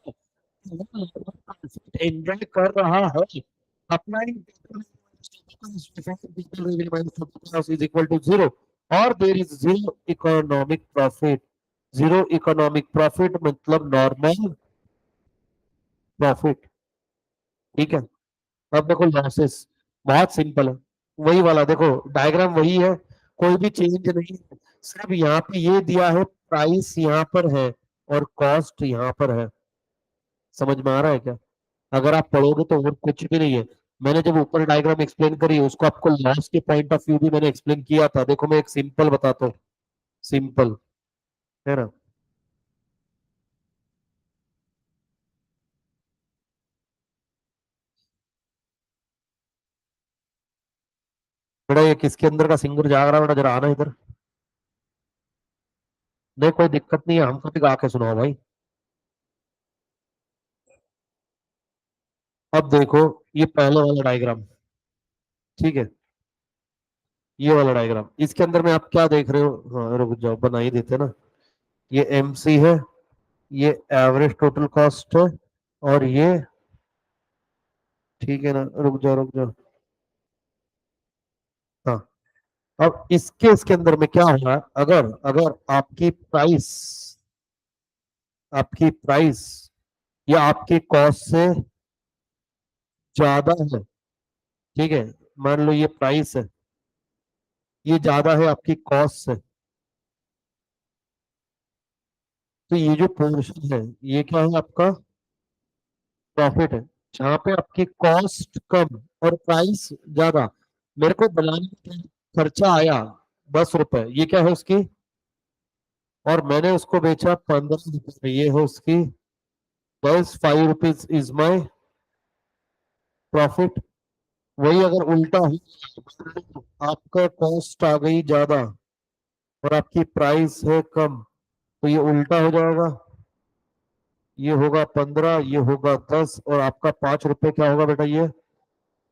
enjoy कर रहा है, applying is equal to zero और there is zero economic profit. Zero economic profit मतलब normal profit. ठीक है। अब देखो लॉसेस, बहुत सिंपल है। वही वाला देखो, डायग्राम वही है, कोई भी चेंज नहीं है। सिर्फ यहाँ पे ये दिया है, प्राइस यहाँ पर है और कॉस्ट यहाँ पर है। समझ में आ रहा है क्या? अगर आप पढ़ोगे तो और कुछ भी नहीं है। मैंने जब ऊपर डायग्राम एक्सप्लेन करी उसको आपको लॉस के पॉइंट ऑफ व्यू भी मैंने एक्सप्लेन किया था। देखो मैं एक सिंपल बताता हूँ, सिंपल, है ना। बेटा ये किसके अंदर का सिंगर जाग रहा है बेटा, जरा आना इधर। नहीं कोई दिक्कत नहीं है, हमको भी गा के सुनाओ भाई। अब देखो, ये पहले वाला डायग्राम, ठीक है, ये वाला डायग्राम, इसके अंदर में आप क्या देख रहे हो? हाँ रुक जाओ, बना ही देते ना। ये एमसी है, ये एवरेज टोटल कॉस्ट है, और ये, ठीक है ना, रुक जाओ रुक जाओ। हाँ, अब इसके अंदर में क्या होगा, अगर अगर आपकी प्राइस या आपकी कॉस्ट से ज्यादा है, ठीक है, मान लो ये प्राइस है, ये ज्यादा है आपकी कॉस्ट से, तो ये जो पोर्शन है ये क्या है आपका प्रॉफिट है। जहां पे आपकी कॉस्ट कम और प्राइस ज्यादा, मेरे को बनाने में खर्चा आया 10 रुपए, ये क्या है उसकी, और मैंने उसको बेचा 15 रुपए में, ये है उसकी 5 रुपीज इज माई प्रॉफिट। वही अगर उल्टा हो, आपका कॉस्ट आ गई ज्यादा और आपकी प्राइस है कम, तो ये उल्टा हो जाएगा। ये होगा 15, ये होगा 10, और आपका 5 रुपए क्या होगा बेटा, ये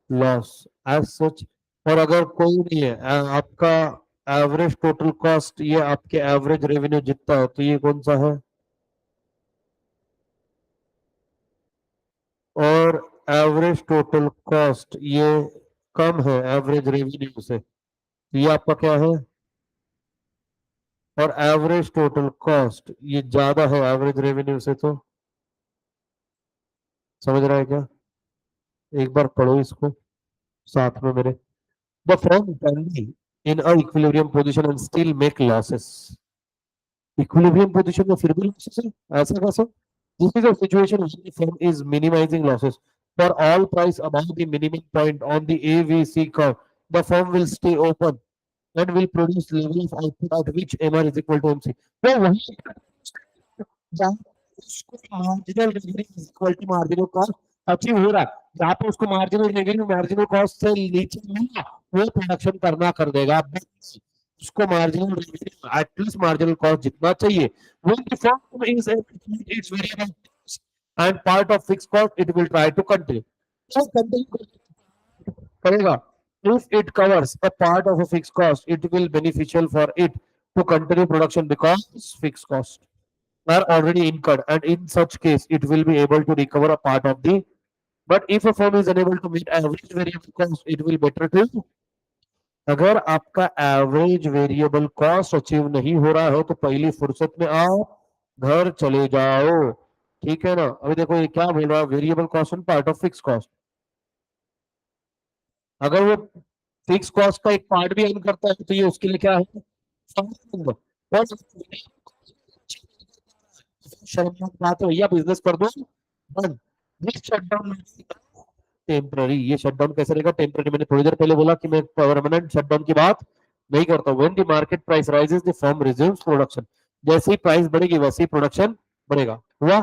लॉस एज सच। और अगर कोई नहीं है, आपका एवरेज टोटल कॉस्ट, ये आपके एवरेज रेवेन्यू जितना है, तो ये कौन सा है, और एवरेज टोटल कॉस्ट ये कम है एवरेज रेवेन्यू से, तो ये आपका क्या है, और एवरेज टोटल कॉस्ट ये ज्यादा है एवरेज रेवेन्यू से, तो समझ रहा है क्या? एक बार पढ़ो इसको साथ में मेरे। The firm can be in a equilibrium position and still make losses. Equilibrium position में फिर भी लॉसेस है, ऐसा कैसे? This is a situation when the firm is minimising losses for all price about the minimum point on the AVC curve. The firm will stay open and will produce level of output at which MR is equal to MC। तो वही जहाँ उसको marginal revenue is equal to marginal cost achieve हो रहा है, जहाँ पे उसको मार्जिनल रेवेन्यू मार्जिनल कॉस्ट से नीचे मिला, वो प्रोडक्शन करना कर देगा। उसको marginal revenue at least marginal cost जितना चाहिए, when the firm is able to meet its variable costs and part of fixed cost it will try to continue। तो continue करेगा। If it covers a part of a fixed cost, it will beneficial for it to continue production because fixed costs are already incurred, and in such case, it will be able to recover a part of the. But if a firm is unable to meet average variable cost, it will better to। अगर आपका average variable cost achieve नहीं हो रहा हो तो पहली फुर्सत में आओ, घर चले जाओ। ठीक है ना? अभी देखो ये क्या बोल रहा है, variable cost and part of fix cost. अगर वो फिक्स कॉस्ट का एक पार्ट भी अर्न करता है तो ये उसके लिए क्या है? समझ। और शर्मनाक बात है भैया, बिजनेस कर दो बंद। ये शटडाउन टेम्पररी, ये शटडाउन कैसे रहेगा टेम्पररी? मैंने थोड़ी देर पहले बोला कि मैं परमानेंट शटडाउन की बात नहीं करता। When the market price rises the firm resumes production. जैसे ही प्राइस बढ़ेगी वैसे ही प्रोडक्शन बढ़ेगा। हुआ?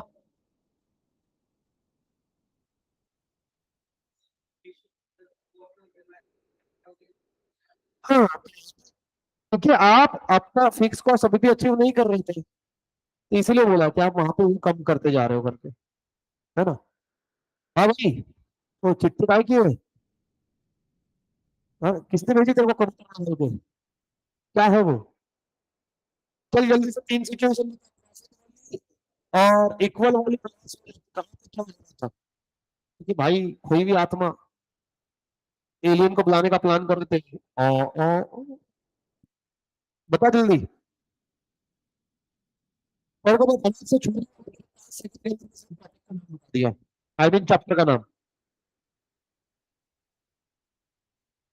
हाँ, क्योंकि आप अपना फिक्स कॉस्ट अभी भी अचीव नहीं कर रहे थे, तो इसीलिए बोला कि आप वहां पे वो कम करते जा रहे हो करके, है ना? हाँ भाई, तो चिट्ठी काय की है? हाँ, किसने भेजी तेरे को कविता? क्या है वो? चल जल्दी से तीन सिचुएशन और इक्वल वाली कहाँ पे क्या हो रहा था? क्योंकि भाई कोई भी आत्मा एलियन को बुलाने का प्लान कर रहे थे। बता जल्दी। और को मैं गलत से छोड़ दिया, आई मीन चैप्टर का नाम।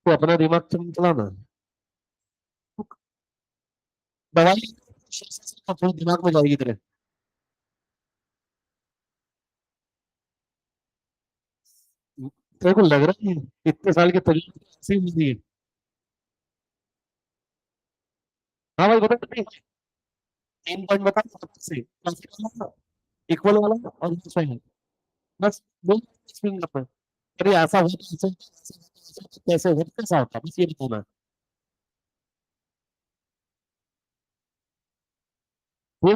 तो अपना दिमाग चलाना, दवाई अपने दिमाग में जाएगी तेरे। तेरे को लग रहा है इतने साल के तजुर्बे ऐसे ही मिली है? हाँ भाई बता कितनी? तीन पॉइंट बता से इक्वल वाला और दूसरा है। बस दो एक्सप्लेन करना है। अरे ऐसा हो तो कैसे हो कैसा होता है, बस ये बताना है। वो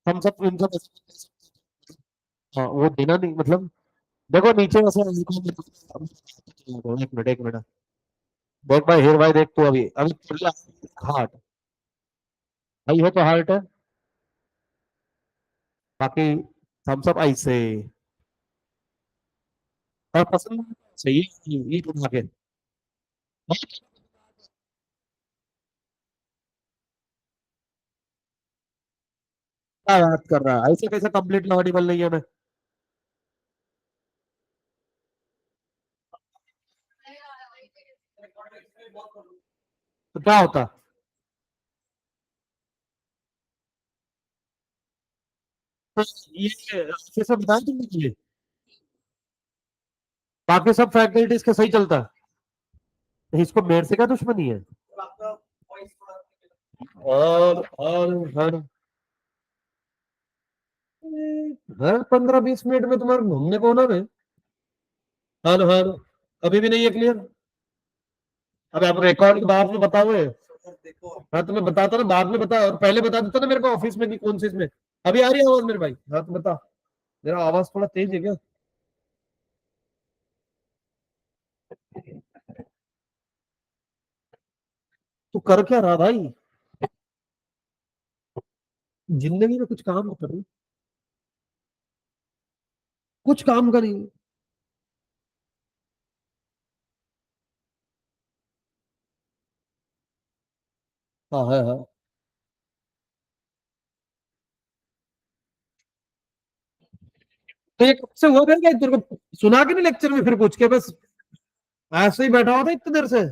हम सब इन सब हाँ, वो देना नहीं मतलब। देखो नीचे वैसे एक मिनट एक मिनट। देख भाई हेर भाई, देख तू अभी अभी हार्ट भाई है तो हार्ट है, बाकी हम सब ऐसे और पसंद चाहिए ये उठा के। क्या बात कर रहा है, ऐसे कैसे कंप्लीट लॉजिबल नहीं है मैं? तो क्या होता? तो ये सब बता तुमने मुझे, बाकी सब फैकल्टीज के सही चलता है, तो इसको मेरे से क्या दुश्मनी है? और हर हर 15-20 मिनट में तुम्हारे घूमने को ना मैं। हर हर अभी भी नहीं है क्लियर? अब आप रिकॉर्ड के बाद में बताओ। हाँ तो मैं बताता ना, बाद में बता और पहले बता देता ना मेरे को ऑफिस में कि कौन सी इसमें। अभी आ रही है आवाज मेरे भाई? हाँ तो बता। मेरा आवाज थोड़ा तेज है क्या? तू कर क्या रहा भाई? जिंदगी में कुछ काम करो, कुछ काम करी। हाँ है हाँ। तो ये कब से हुआ फिर, क्या तेरे को सुना के नहीं लेक्चर में फिर पूछ के बस ऐसे ही बैठा हुआ था इतनी देर से?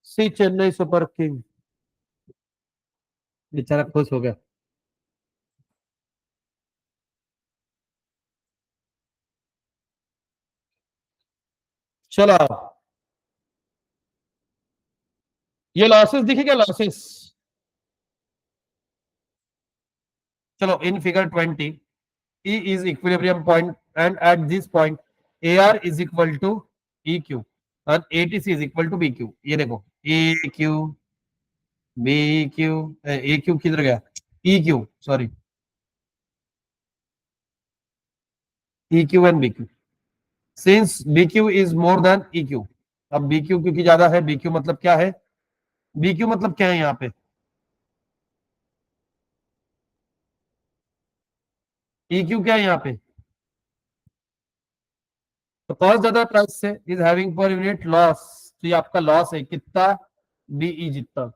सी चेन्नई सुपर किंग। बेचारा खुश हो गया। चलो ये लॉसेस दिखे क्या, लॉसेस? चलो in figure 20, E is equilibrium point and at this point AR is equal to EQ and ATC is equal to BQ। ये देखो AQ BQ, AQ किधर गया, EQ sorry, EQ and BQ। Since BQ is more than EQ, अब BQ क्योंकि ज्यादा है, BQ मतलब क्या है, BQ मतलब क्या है यहाँ पे, EQ क्या है यहाँ पे? तो कौन ज्यादा प्राइस से is having per unit loss, तो ये आपका लॉस है कितना, बीई जितना।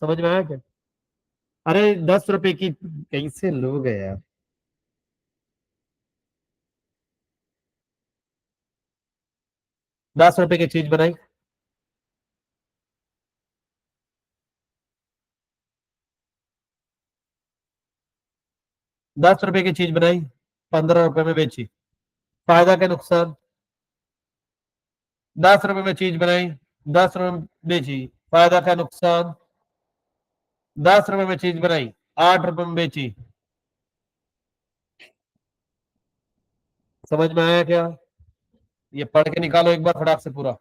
समझ में आया क्या? अरे 10 रुपए की कैसे लोग है यार। 10 रुपए की चीज बनाई, 10 रुपए की चीज बनाई, 15 रुपए में बेची, फायदा क्या नुकसान? 10 रुपए में चीज बनाई, 10 रुपए में बेची, फायदा क्या नुकसान? 10 रुपए में चीज बनाई, 8 रुपए में बेची। समझ में आया क्या? ये पढ़ के निकालो एक बार फटाक से पूरा।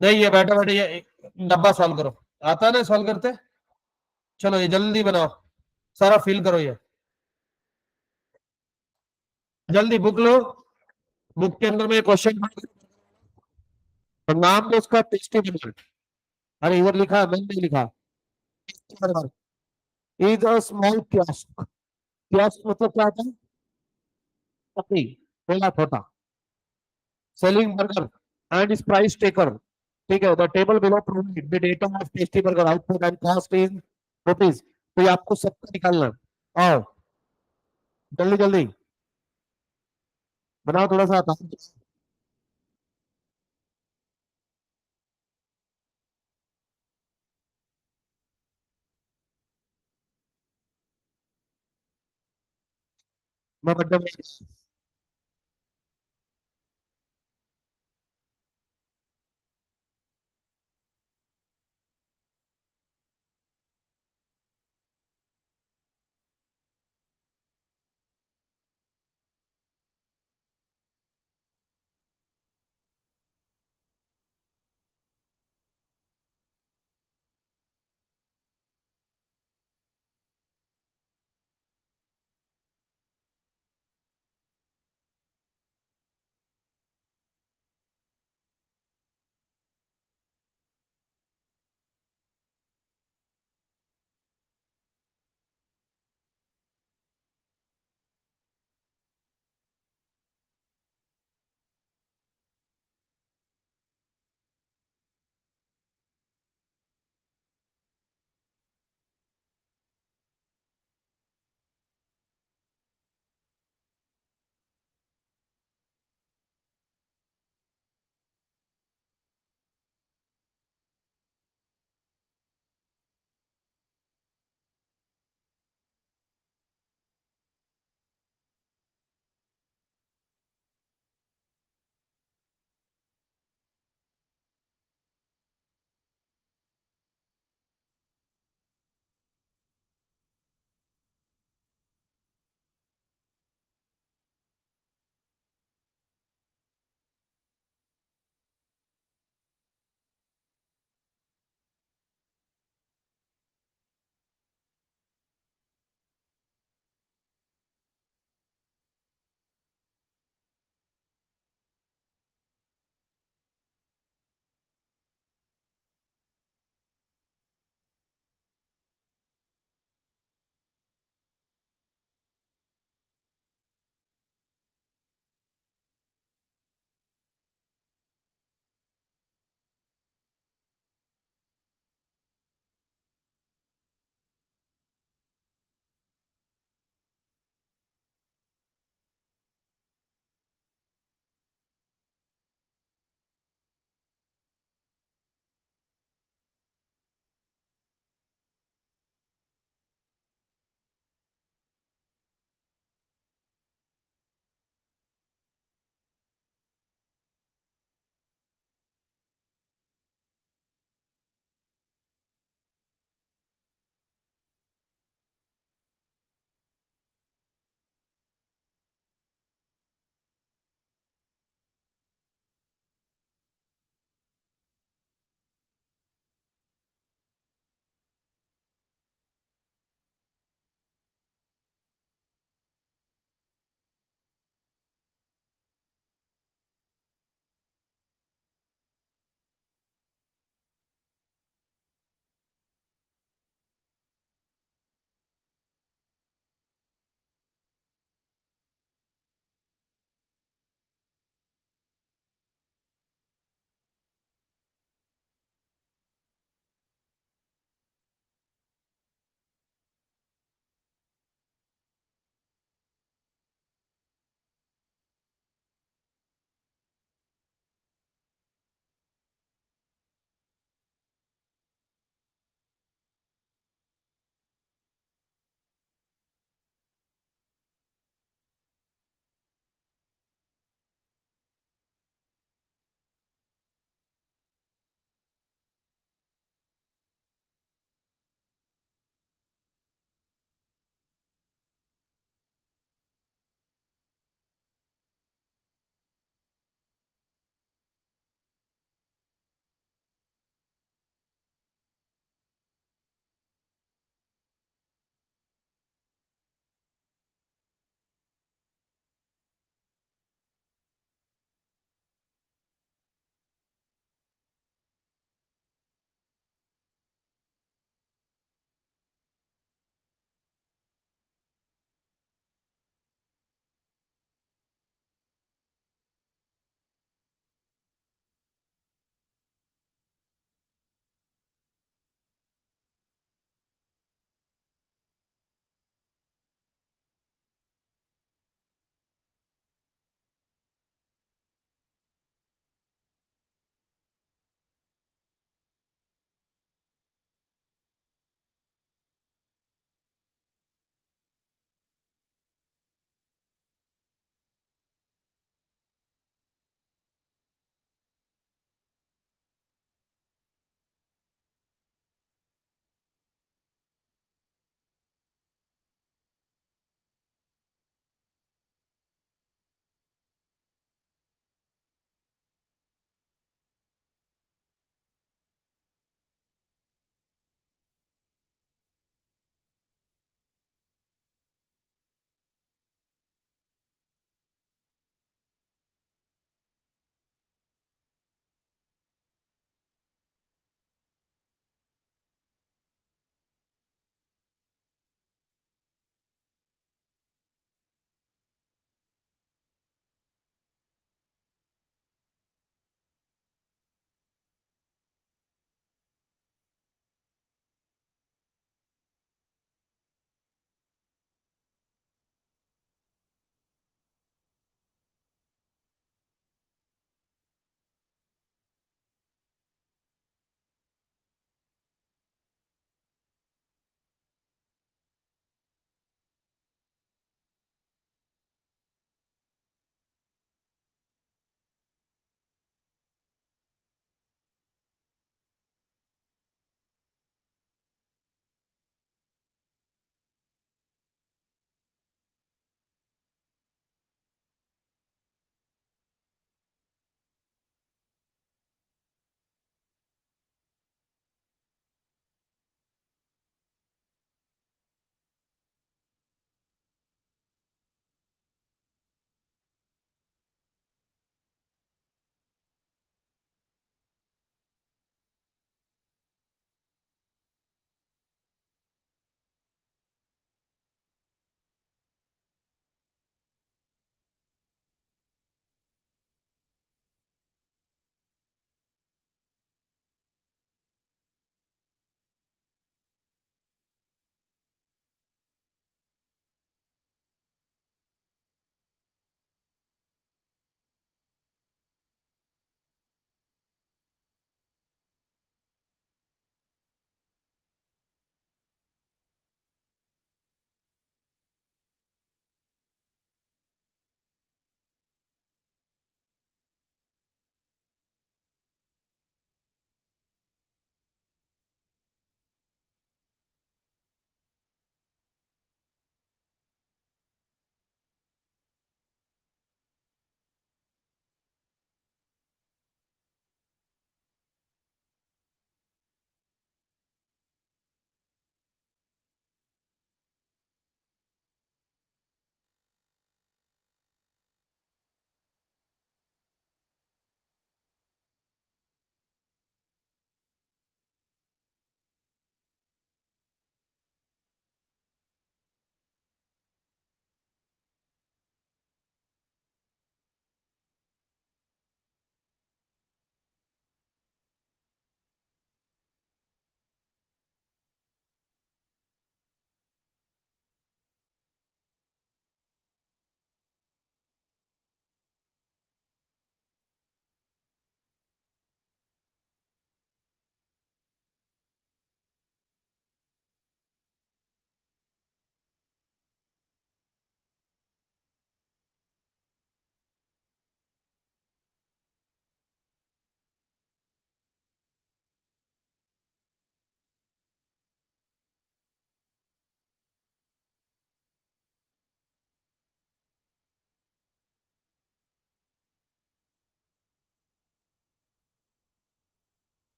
नहीं ये बैठे बैठे ये डब्बा सॉल्व करो, आता है ना सॉल्व करते। चलो ये जल्दी बनाओ, सारा फिल करो ये, जल्दी बुक लो। बुक के अंदर में क्वेश्चन और नाम दो उसका, टेस्टी बर्गर। अरे इधर लिखा है, मैंने नहीं लिखा। Is a small kiosk, kiosk मतलब क्या होता है? टपरी, थोड़ा छोटा, selling burger and is price taker. ठीक है, the table below provide the data of tasty burger output and cost in rupees. तो ये आपको सबका निकालना है। और जल्दी जल्दी बनाओ थोड़ा सा काम। मैं बड्डे में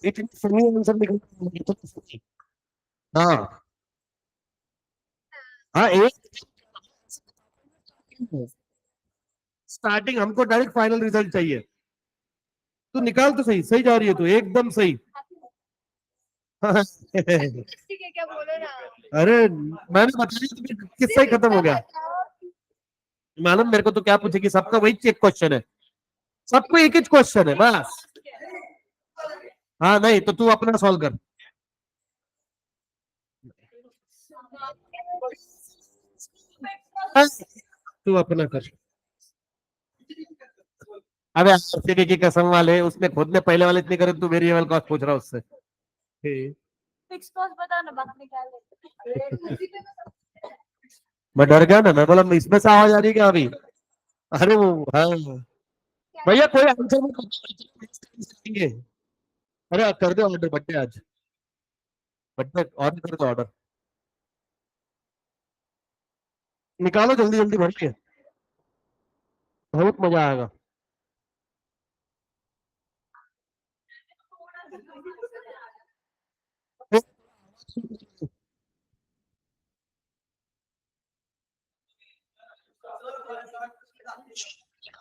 आंसर निकल। हाँ हाँ, एक स्टार्टिंग, हमको डायरेक्ट फाइनल रिजल्ट चाहिए। तू निकाल तो सही, सही जा रही है तू एकदम सही। ठीक है, क्या बोलो ना। अरे मैंने बताया तुम्हें, किस्सा ही खत्म हो गया। मालूम मेरे को तो क्या पूछेगी, सबका वही एक क्वेश्चन है, सबको एक ही क्वेश्चन है बस। हाँ नहीं तो तू अपना सॉल्व कर। तू अपना कर। अबे आरसीबी की कसम वाले, उसने खुद ने पहले वाले इतनी करे, तू मेरी वाले कॉस्ट पूछ रहा उससे। फिक्स कॉस्ट बता ना, बात निकाल। मैं डर गया ना, मैं बोला इसमें से आवाज आ रही है क्या अभी। अरे वो हाँ भैया, कोई आंसर नहीं देंगे। अरे कर दो ऑर्डर, बर्थडे आज, बर्थडे ऑर्डर कर दो ऑर्डर। निकालो जल्दी जल्दी भर के, बहुत मजा आएगा।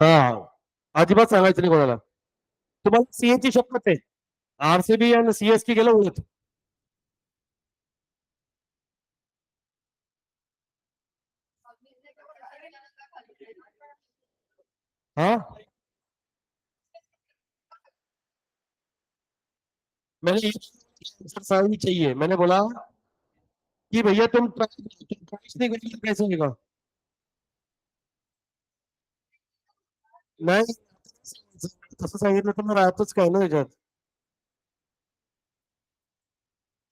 हाँ अजिबात सांगायचं नाही कोणाला। तुम्हाला सीएची शपथ आहे, आरसीबी आणि सीएसके गेलं उलट। हाँ मैंने ये एक्सरसाइज चाहिए, मैंने बोला कि भैया तुम प्राइस नहीं करोगे कैसे होगा। नाही तसं सांगितलं तर मग राहतच काय ना याच्यात।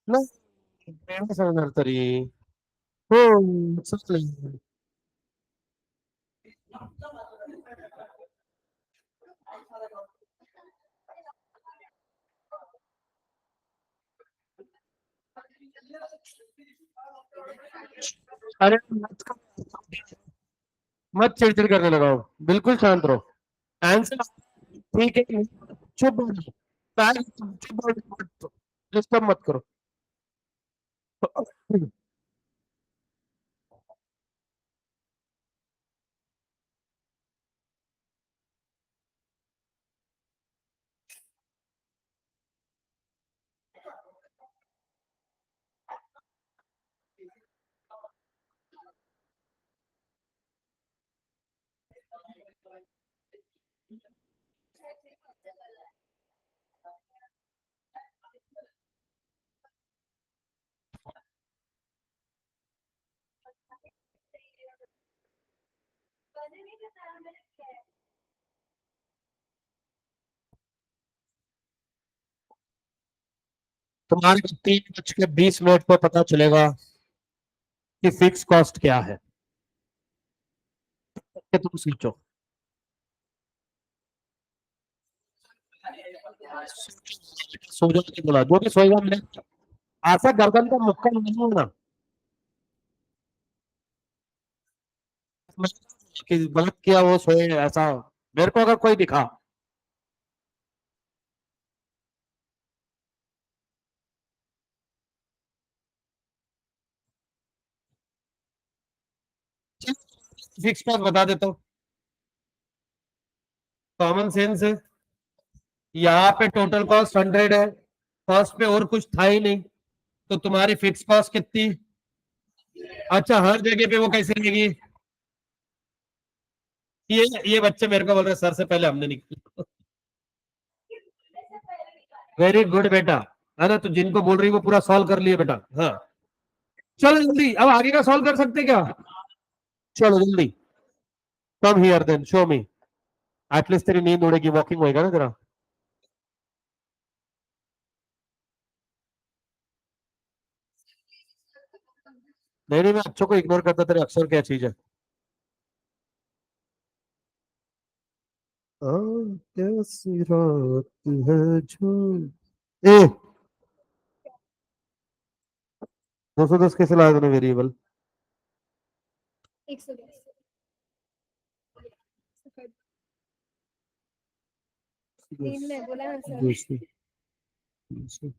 नाही नाही सांगणार तरी। हो चालेल। अरे मत चिड़चिड़ करने लगाओ, बिल्कुल शांत रहो। आंसर ठीक है, चुप बैठो, चुप बैठो, डिस्टर्ब मत करो। तुम्हारे को 3:20 पर पता चलेगा कि फिक्स कॉस्ट क्या है, कि तुम सोचो। सो जाओ नहीं बोला, जो भी सोएगा मैं ऐसा गर्दन का मुक्का नहीं होना कि गलत किया वो सोए ऐसा। मेरे को अगर कोई दिखा, फिक्स कॉस्ट बता देता हूँ, कॉमन सेंस है। यहाँ पे टोटल कॉस्ट 100 है, कॉस्ट पे और कुछ था ही नहीं, तो तुम्हारी फिक्स कॉस्ट कितनी। अच्छा हर जगह पे वो कैसे रहेगी। ये बच्चे मेरे को बोल रहे सर से पहले हमने निकली। वेरी गुड बेटा। अरे तो जिनको बोल रही वो पूरा सॉल्व कर लिए बेटा। हाँ चलो जल्दी, अब आगे का सॉल्व कर सकते क्या। चलो जल्दी, come here then show me, at least तेरी नींद उड़ेगी, वॉकिंग होएगा ना तेरा। नहीं नहीं मैं अच्छों को इग्नोर करता, तेरे अक्षर क्या चीज है। आ, कैसी रात है जो ए 210 कैसे लाया तूने वेरिएबल। 110। तीन में बोला ना सर। दूसरी दूसरी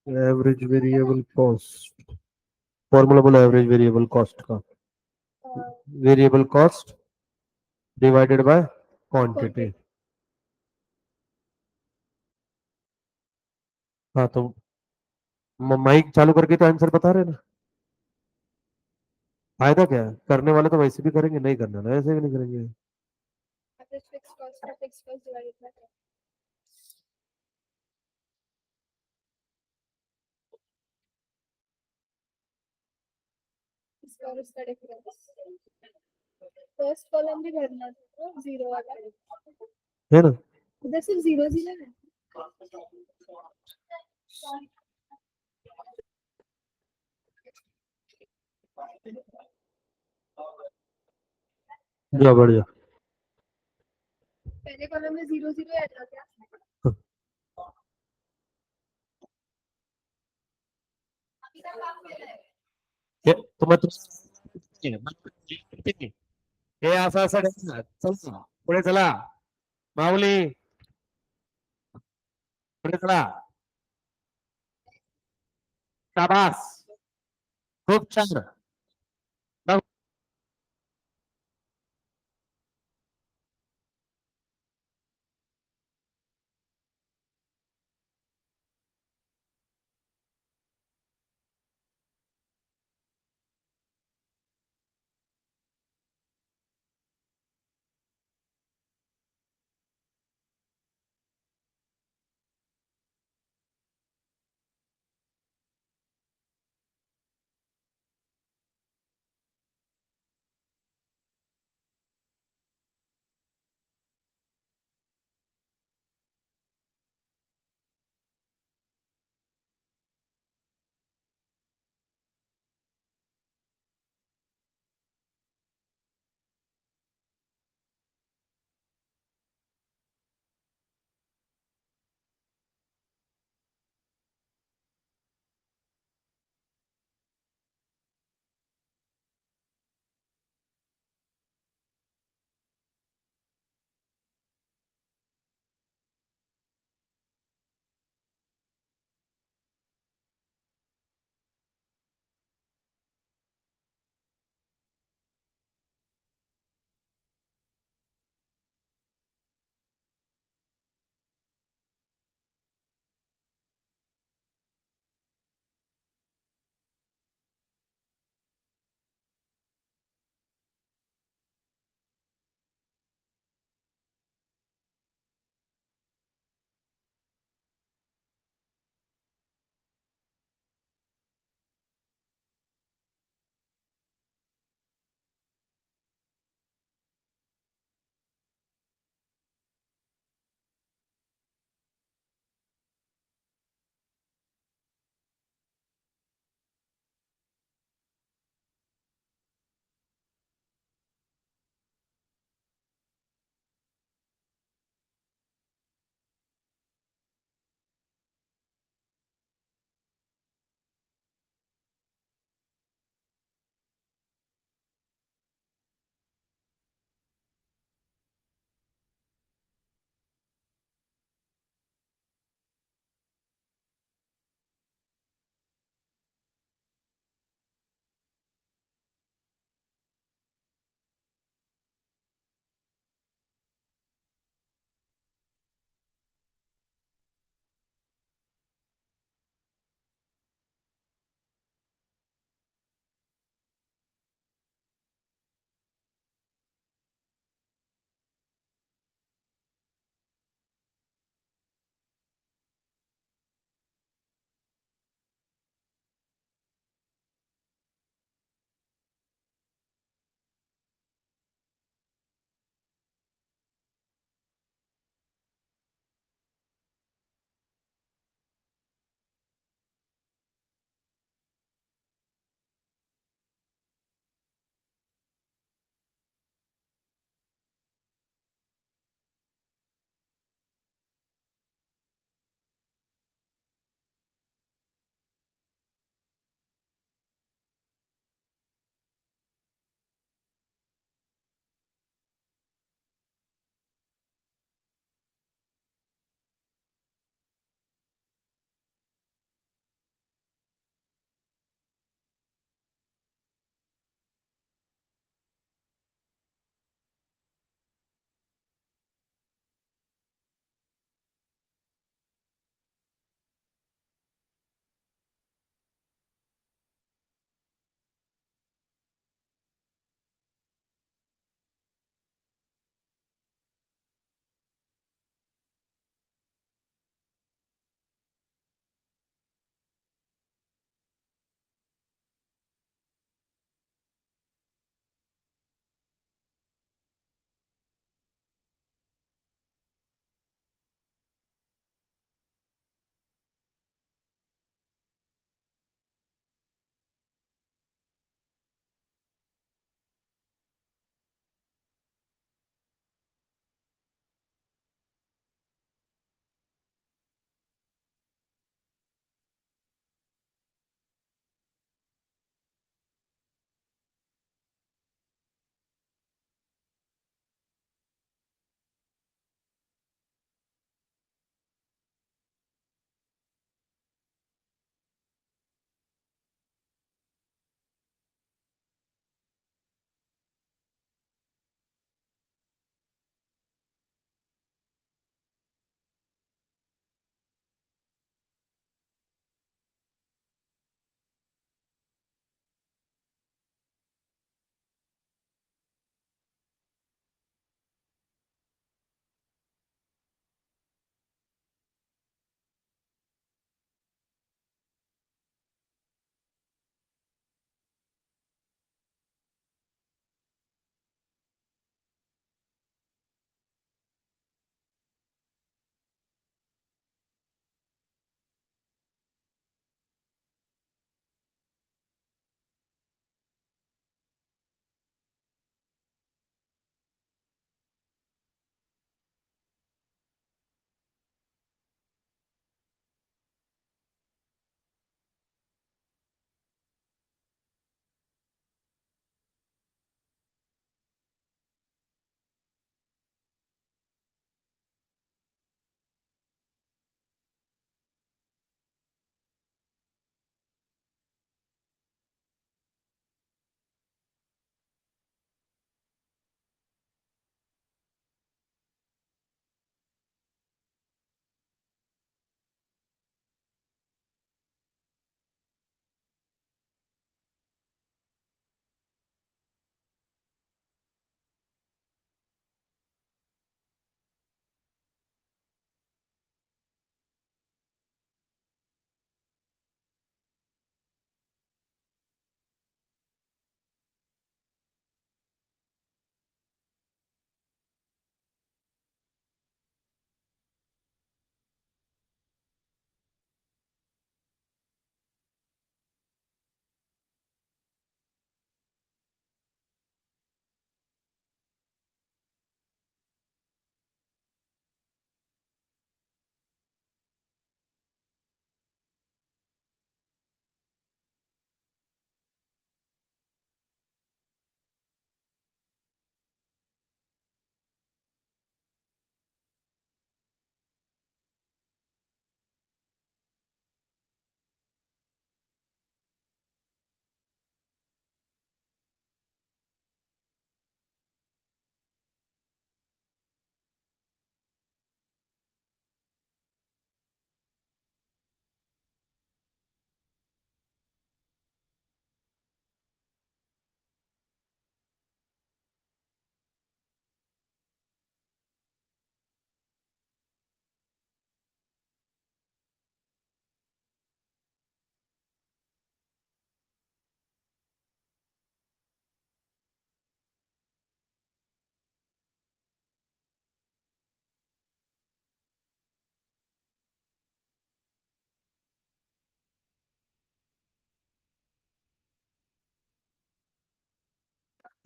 एवरेज वेरिएबल कॉस्ट, फॉर्मूला बोला एवरेज वेरिएबल कॉस्ट का, variable cost divided by quantity. हाँ तो माइक चालू करके तो आंसर बता रहे ना। फायदा क्या है, करने वाले तो वैसे भी करेंगे, नहीं करने वाले ऐसे भी नहीं करेंगे। फिक्स कॉस्ट का फिक्स कॉस्ट डिवाइडेड बाय इसका और इसका डिफरेंस। फर्स्ट कॉलम भी भरना था जीरो वाला, है ना। उधर सिर्फ जीरो जीरो है। जा बढ़िया। पहले कॉलम में जीरो जीरो आ जाता तो मैं हे असं असं नाही. चल पुढे चला माऊली, पुढे चला. शाबास, खूप छान. बघ,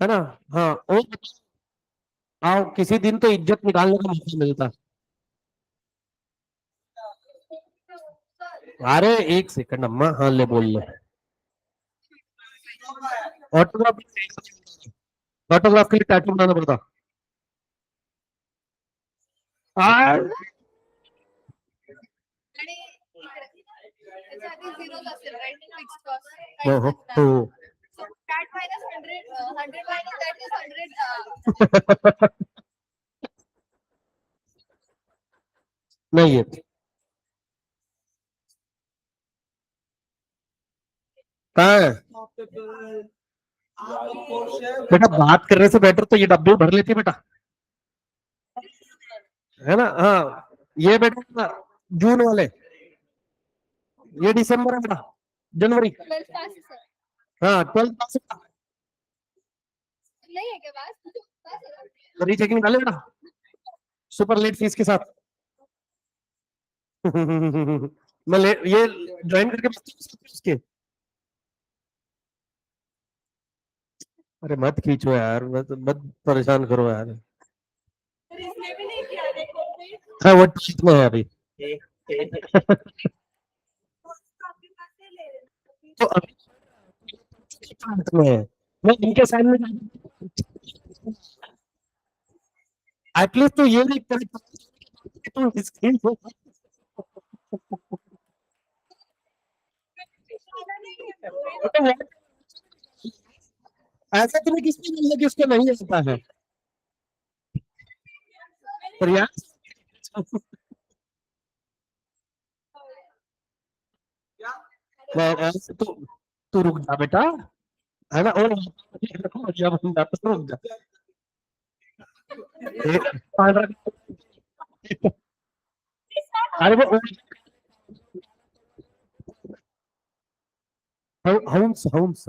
है ना। हाँ, और आओ किसी दिन तो इज्जत निकालने का मौका मिलता। अरे एक सेकंड अम्मा, हाँ ले बोल ले। ऑटोग्राफ, ऑटोग्राफ के लिए टैटू बनाना पड़ता। आणि त्याच्या आधी झिरोच असेल राईट, फिक्स कॉस्ट हो काहीच हो नसणार. हो. So that minus 100, 100 minus that is 100. नहीं है कहाँ है बेटा, बात करने से बेटर तो ये डब्बे भर लेती बेटा, है ना। हाँ ये बेटा जून वाले, ये दिसंबर है बेटा, जनवरी। 12th पास है सर. हाँ 12 पास नहीं है क्या पास? पास है. रीचेकिंग डाले बेटा, सुपर लेट फीस के साथ। मैं ये ज्वाइन करके उसके। अरे मत खींचो यार, मत परेशान करो यार। इसने भी नहीं किया देखो. हाँ वो ठीक में है अभी। तो अभी ठीक में है, मैं इनके सामने एटलीस्ट तो ये नहीं कर, तो स्क्रीन ऐसा तुम्हें किसने बोला कि उसको नहीं आता है प्रयास। ऐसे तो तू रुक जा बेटा, है ना। और जब हम जाते तो रुक जा। अरे वो हाउंस हाउंस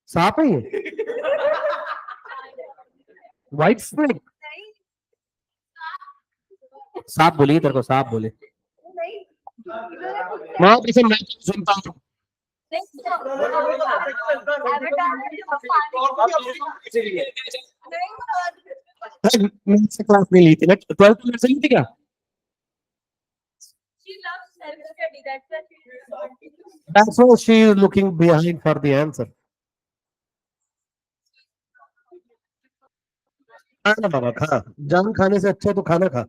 सांप है ये, व्हाइट स्नेक। सांप बोली तेरे को, सांप बोले। वहां पीछे मैं सुनता हूँ। मैथ्स क्लास में ली थी ना, 12th में से ली थी क्या? That's why she is looking behind for the answer. खाना बाबा खा, जान खाने से अच्छा तो खाना खा।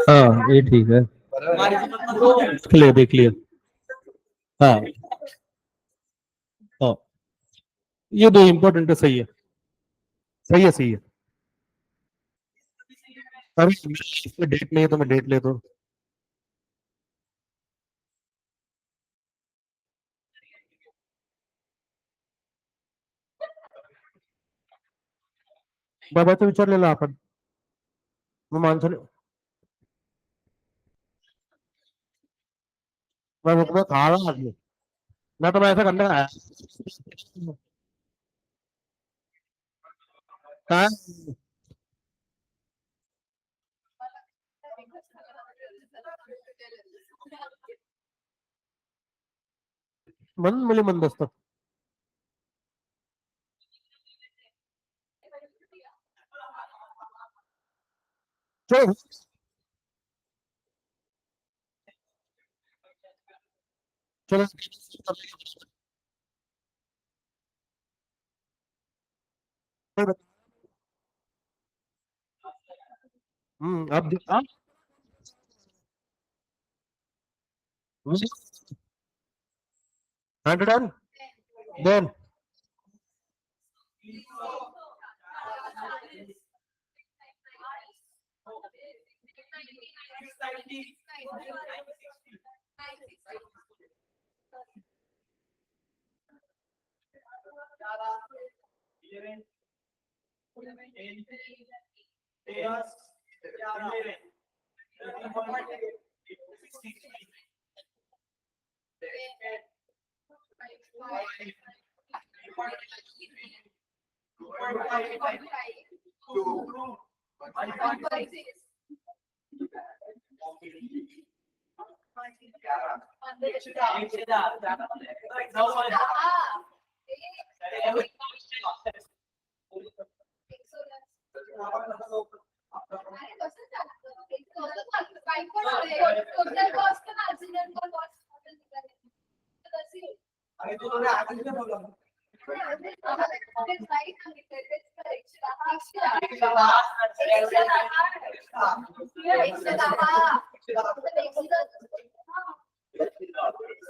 हाँ ये ठीक है, देख लिया देख लिया। हाँ हाँ ये दो इम्पोर्टेंट है, सही है सही है सही है। अभी इसमें डेट नहीं है तो मैं डेट ले दो। बाबाचा विचारलेला आपण, मग माणसाने मैं खाला आदमी, ना तो मैं ऐसा करने आया काय म्हणून मुली मंद असतात। चलो चलो अब 100 देन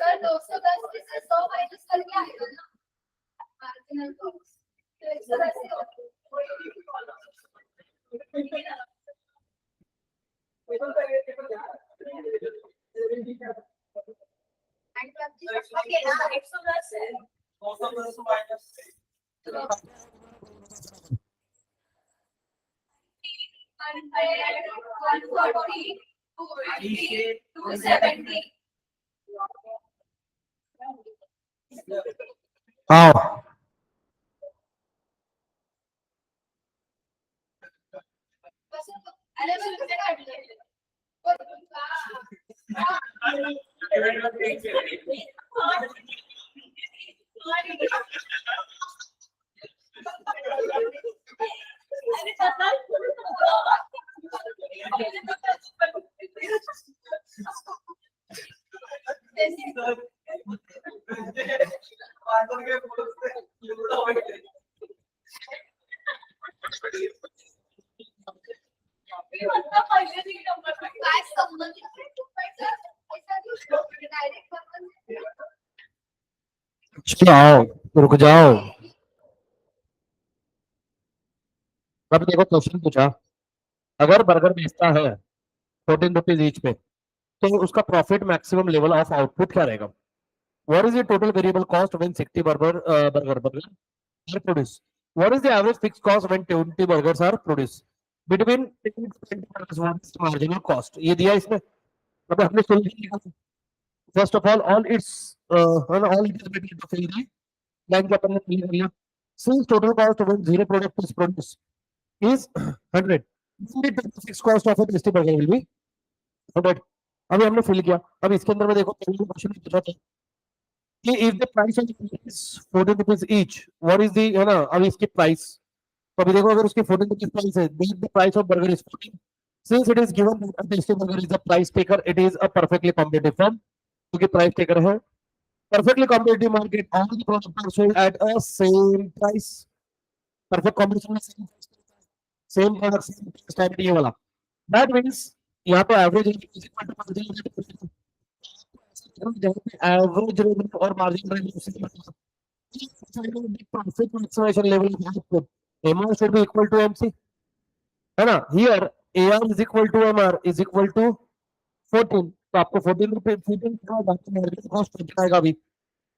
सर 210 में से 100 माइनस करके आएगा ना मार्जिनल कॉस्ट तो 110 हाँ आओ रुक जाओ। अब देखो क्वेश्चन पूछा, अगर बर्गर बेचता है 14 रुपीज ईच पे, तो उसका profit maximum level of output क्या रहेगा? What is the total variable cost when 60 burgers are produced? What is the average fixed cost when 20 burgers are produced? Between 10 to 20 burgers, what is the marginal cost? ये दिया इसमें, अब हमने solution लिखा। First of all its all it is better to fill the blank जो अपन ने fill कर लिया। Since total cost when zero product is produced is 100, the fixed cost of a tasty burger will be 100. अभी हमने fill किया। अब इसके अंदर में देखो पहले क्वेश्चन पूछा था कि if the price of is 14 rupees each, what is the है ना, अब इसकी प्राइस, तो अभी देखो अगर उसकी 14 रुपीज प्राइस है, the price of burger is 14, since it is given that a tasty burger is a price taker, it is a perfectly competitive firm, क्योंकि प्राइस टेकर है, perfectly competitive market, all the products are sold at a same price, perfect competition में same product same price ये वाला, that means यहाँ पे average is equal to average revenue और margin revenue profit maximization level of output, MR should be equal to MC, है ना? Here AR is equal to MR is equal to 14, तो आपको 14 रुपए 14 मार्जिनल कॉस्ट आएगा अभी।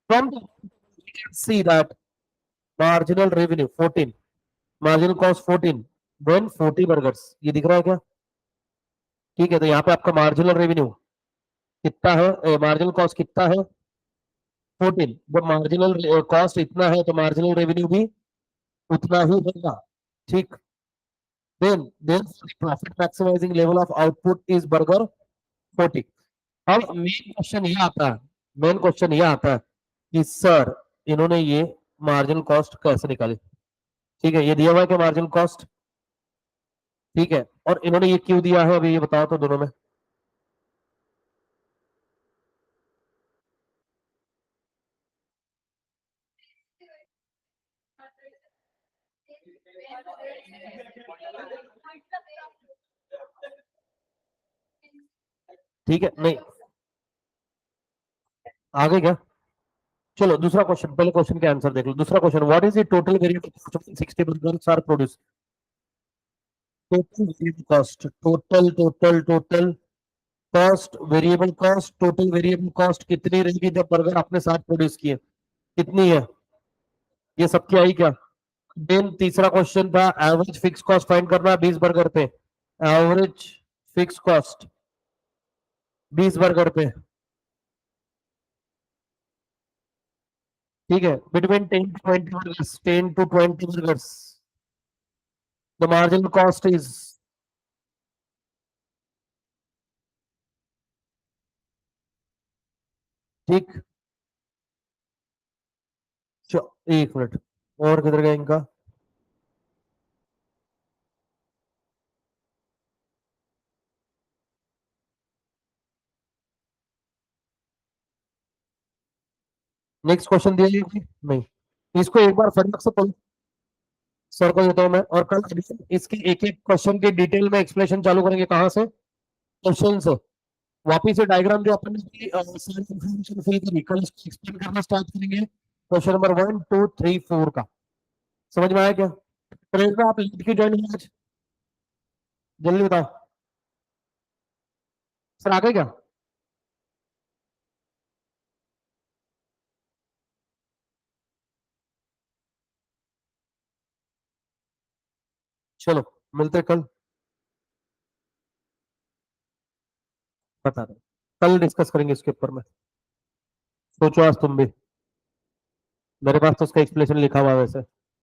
From the we can see that marginal revenue 14, marginal cost 14, when 40 burgers, ये दिख रहा है क्या? ठीक है, तो यहाँ पे आपका मार्जिनल रेवेन्यू कितना है, मार्जिनल कॉस्ट कितना है 14, जब मार्जिनल कॉस्ट इतना है तो मार्जिनल रेवेन्यू भी उतना ही होगा, ठीक। then profit maximizing level of output is burger 40. अब मेन क्वेश्चन ये आता है, मेन क्वेश्चन ये आता है कि सर इन्होंने ये मार्जिनल कॉस्ट कैसे निकाली? ठीक है, ये दिया हुआ है कि मार्जिनल कॉस्ट, ठीक है, और इन्होंने ये क्यों दिया है, अभी ये बताओ तो दोनों में। ठीक है, नहीं आगे क्या, चलो दूसरा क्वेश्चन, पहले क्वेश्चन के आंसर देख लो। दूसरा question, what is the total variable cost of 60 burgers are produced? Total variable cost, total total total cost, variable cost, total variable cost कितनी रहेगी जब बर्गर आपने 7 प्रोड्यूस किए, कितनी है, ये सबकी आई क्या। देन तीसरा क्वेश्चन था एवरेज फिक्स कॉस्ट फाइंड करना है 20 बर्गर पे, एवरेज फिक्स कॉस्ट 20 बर्गर पे, ठीक है, between 10 to 20 burgers, 10 to 20 burgers, the marginal cost is, ठीक, एक मिनट, और किधर गया इनका, नेक्स्ट क्वेश्चन दिया है कि नहीं, इसको एक बार फटाक से पढ़ो, सर को देता हूँ मैं, और कल इसके एक एक क्वेश्चन की डिटेल में एक्सप्लेनेशन चालू करेंगे, कहाँ से, क्वेश्चन से, वापिस से डायग्राम जो अपन ने सारी इंफॉर्मेशन फिल करी, कल इसको एक्सप्लेन करना स्टार्ट करेंगे, क्वेश्चन नंबर 1 2 3 4 का, समझ में आया क्या। ट्रेन में आप लेट क्यों ज्वाइन हुए आज, जल्दी बताओ, सर आ गए क्या, चलो मिलते हैं कल, बता दो, कल डिस्कस करेंगे इसके ऊपर में, सोचो आज तुम भी, मेरे पास तो उसका एक्सप्लेनेशन लिखा हुआ है वैसे।